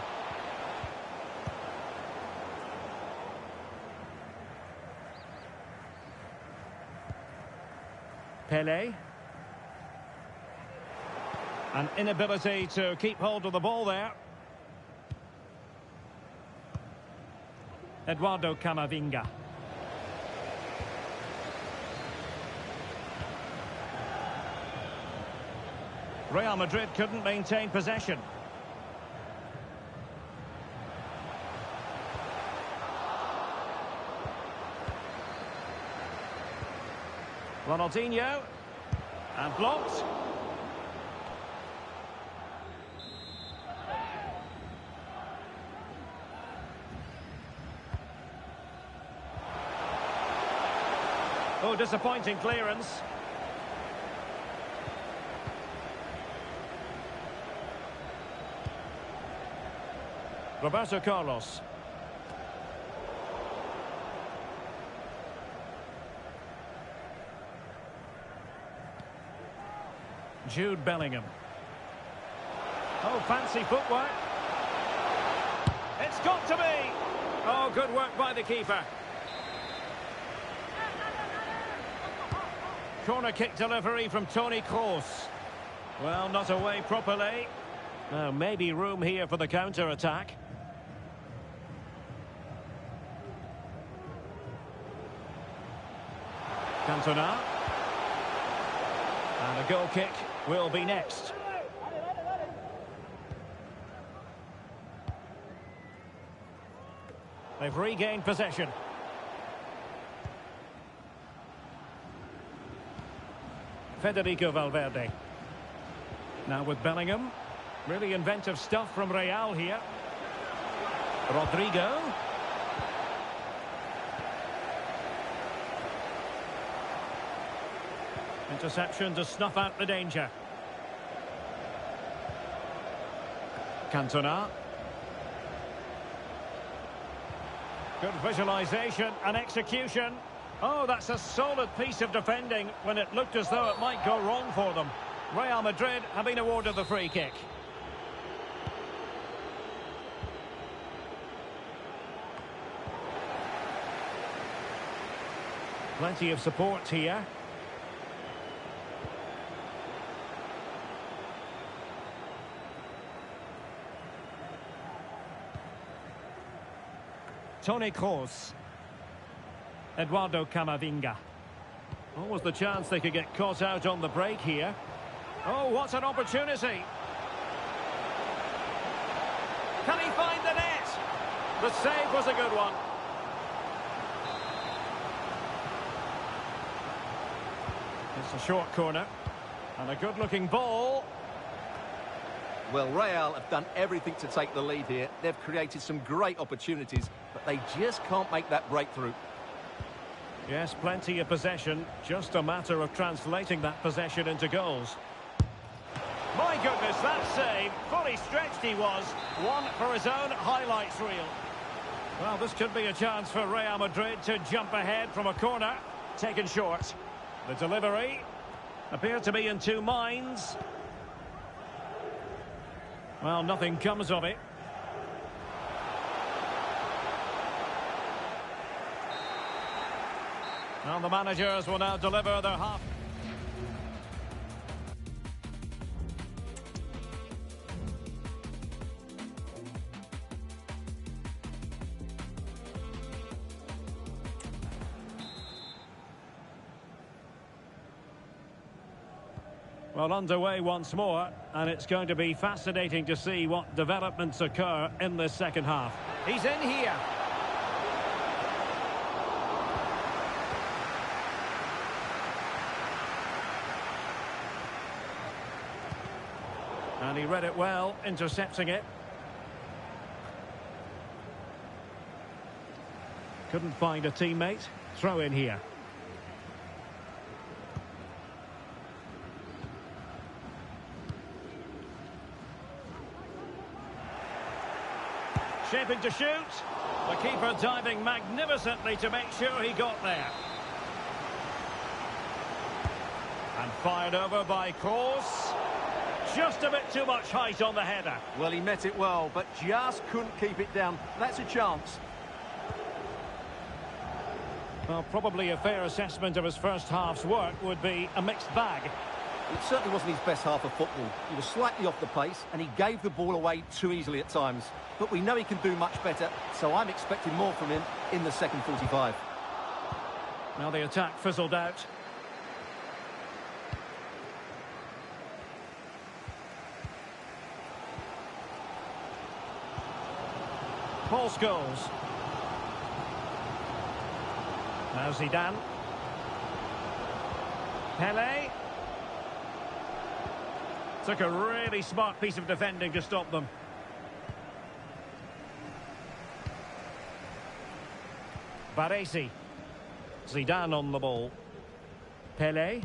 [SPEAKER 1] Pelé. An inability to keep hold of the ball there. Eduardo Camavinga. Real Madrid couldn't maintain possession. Ronaldinho. And blocked. Oh, disappointing clearance. Roberto Carlos. Jude Bellingham. Oh, fancy footwork. It's got to be. Oh, good work by the keeper. Corner kick delivery from Toni Kroos. Well, not away properly. Now, maybe room here for the counter-attack. Cantona. And a goal kick will be next. They've regained possession. Federico Valverde. Now with Bellingham. Really inventive stuff from Real here. Rodrigo. Interception to snuff out the danger. Cantona. Good visualization and execution. Oh, that's a solid piece of defending when it looked as though it might go wrong for them. Real Madrid have been awarded the free kick. Plenty of support here. Toni Kroos. Eduardo Camavinga. What was the chance they could get caught out on the break here? Oh, what an opportunity. Can he find the net? The save was a good one. It's a short corner. And a good-looking ball.
[SPEAKER 2] Well, Real have done everything to take the lead here. They've created some great opportunities, but they just can't make that breakthrough.
[SPEAKER 1] Yes, plenty of possession. Just a matter of translating that possession into goals. My goodness, that save. Fully stretched he was. One for his own highlights reel. Well, this could be a chance for Real Madrid to jump ahead from a corner. Taken short. The delivery appeared to be in two minds. Well, nothing comes of it. Well, the managers will now deliver their half. Well, underway once more, and it's going to be fascinating to see what developments occur in this second half. He's in here. And he read it well, intercepting it. Couldn't find a teammate. Throw in here. Shaping to shoot. The keeper diving magnificently to make sure he got there. And fired over by Kroos. Just a bit too much height on the header.
[SPEAKER 2] Well, he met it well, but just couldn't keep it down. That's a chance.
[SPEAKER 1] Well, probably a fair assessment of his first half's work would be a mixed bag.
[SPEAKER 2] It certainly wasn't his best half of football. He was slightly off the pace, and he gave the ball away too easily at times. But we know he can do much better, so I'm expecting more from him in the second 45.
[SPEAKER 1] Now the attack fizzled out. Paul Scholes. Now Zidane. Pele. Took a really smart piece of defending to stop them. Baresi. Zidane on the ball. Pele.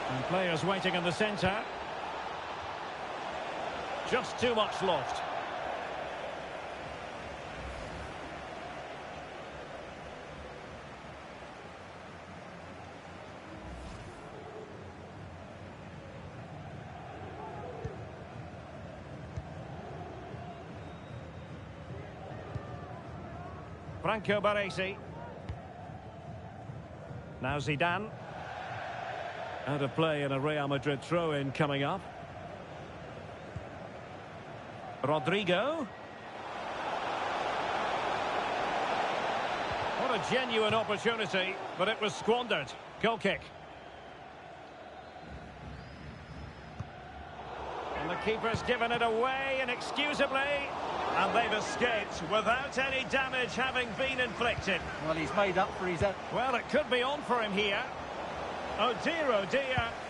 [SPEAKER 1] And players waiting in the centre. Just too much loft. Franco Baresi. Now Zidane. Out of play in a Real Madrid throw-in coming up. Rodrigo. What a genuine opportunity, but it was squandered. Goal kick. And the keeper's given it away inexcusably. And they've escaped without any damage having been inflicted.
[SPEAKER 2] Well, he's made up for his...
[SPEAKER 1] Well, it could be on for him here. Oh dear,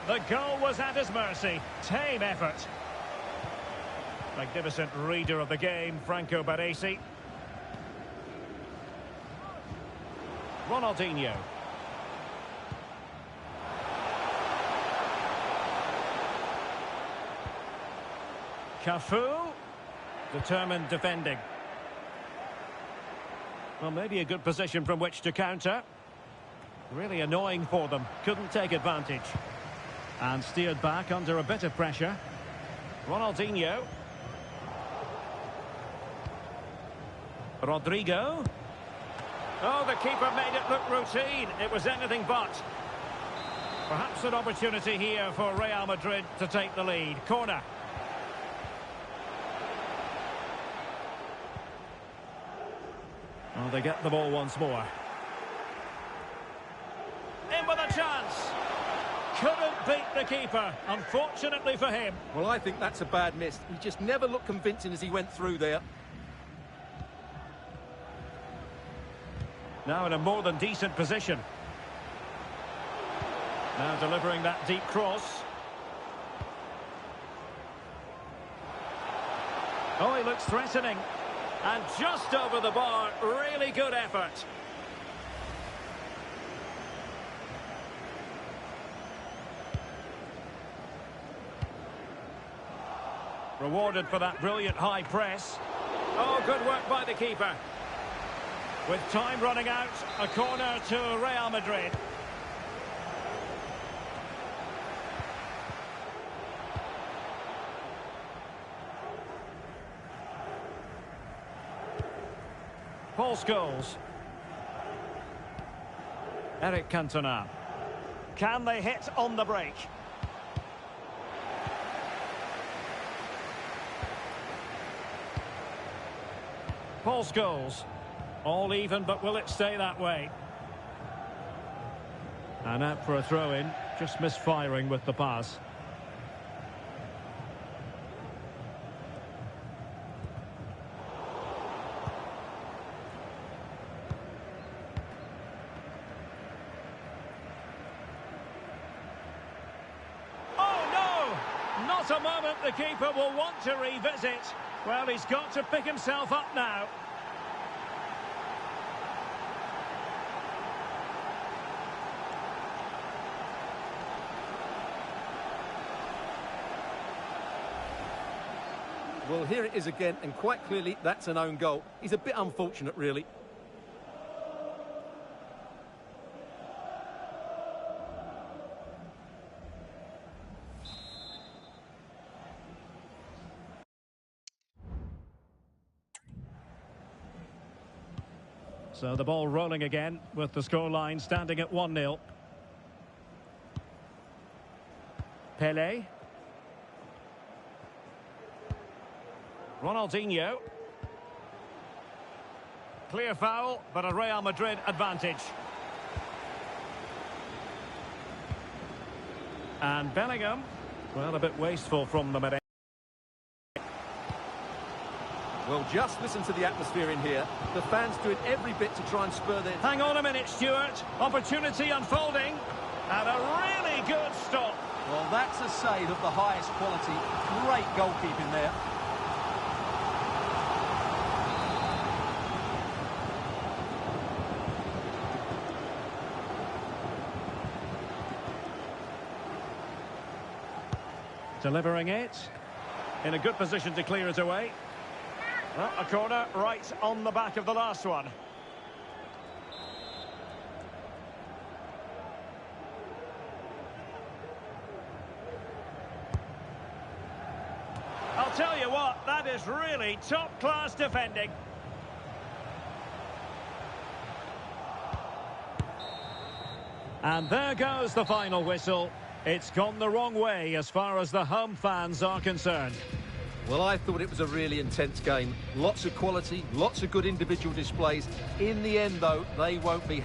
[SPEAKER 1] the goal was at his mercy. Tame effort. Magnificent reader of the game, Franco Baresi. Ronaldinho. Cafu. Determined defending. Well, maybe a good position from which to counter. Really annoying for them. Couldn't take advantage. And steered back under a bit of pressure. Ronaldinho. Rodrigo. Oh, the keeper made it look routine. It was anything but. Perhaps an opportunity here for Real Madrid to take the lead. Corner. Oh, they get the ball once more. In with a chance. Couldn't beat the keeper, unfortunately for him.
[SPEAKER 2] Well, I think that's a bad miss. He just never looked convincing as he went through there.
[SPEAKER 1] Now in a more than decent position. Now delivering that deep cross. Oh, he looks threatening. And just over the bar, really good effort. Rewarded for that brilliant high press. Oh, good work by the keeper. With time running out, a corner to Real Madrid. Paul Scholes. Eric Cantona. Can they hit on the break? Paul Scholes. All even, but will it stay that way? And out for a throw-in. Just misfiring with the pass. Not a moment the keeper will want to revisit. Well, he's got to pick himself up now.
[SPEAKER 2] Well, here it is again, and quite clearly that's an own goal. He's a bit unfortunate, really.
[SPEAKER 1] So the ball rolling again with the scoreline standing at 1-0. Pele. Ronaldinho. Clear foul, but a Real Madrid advantage. And Bellingham. Well, a bit wasteful from the mid.
[SPEAKER 2] Well, just listen to the atmosphere in here. The fans doing every bit to try and spur their...
[SPEAKER 1] Hang on a minute, Stuart. Opportunity unfolding. And a really good stop.
[SPEAKER 2] Well, that's a save of the highest quality. Great goalkeeping there.
[SPEAKER 1] Delivering it. In a good position to clear it away. Well, a corner right on the back of the last one. I'll tell you what, that is really top-class defending. And there goes the final whistle. It's gone the wrong way as far as the home fans are concerned.
[SPEAKER 2] Well, I thought it was a really intense game. Lots of quality, lots of good individual displays. In the end, though, they won't be...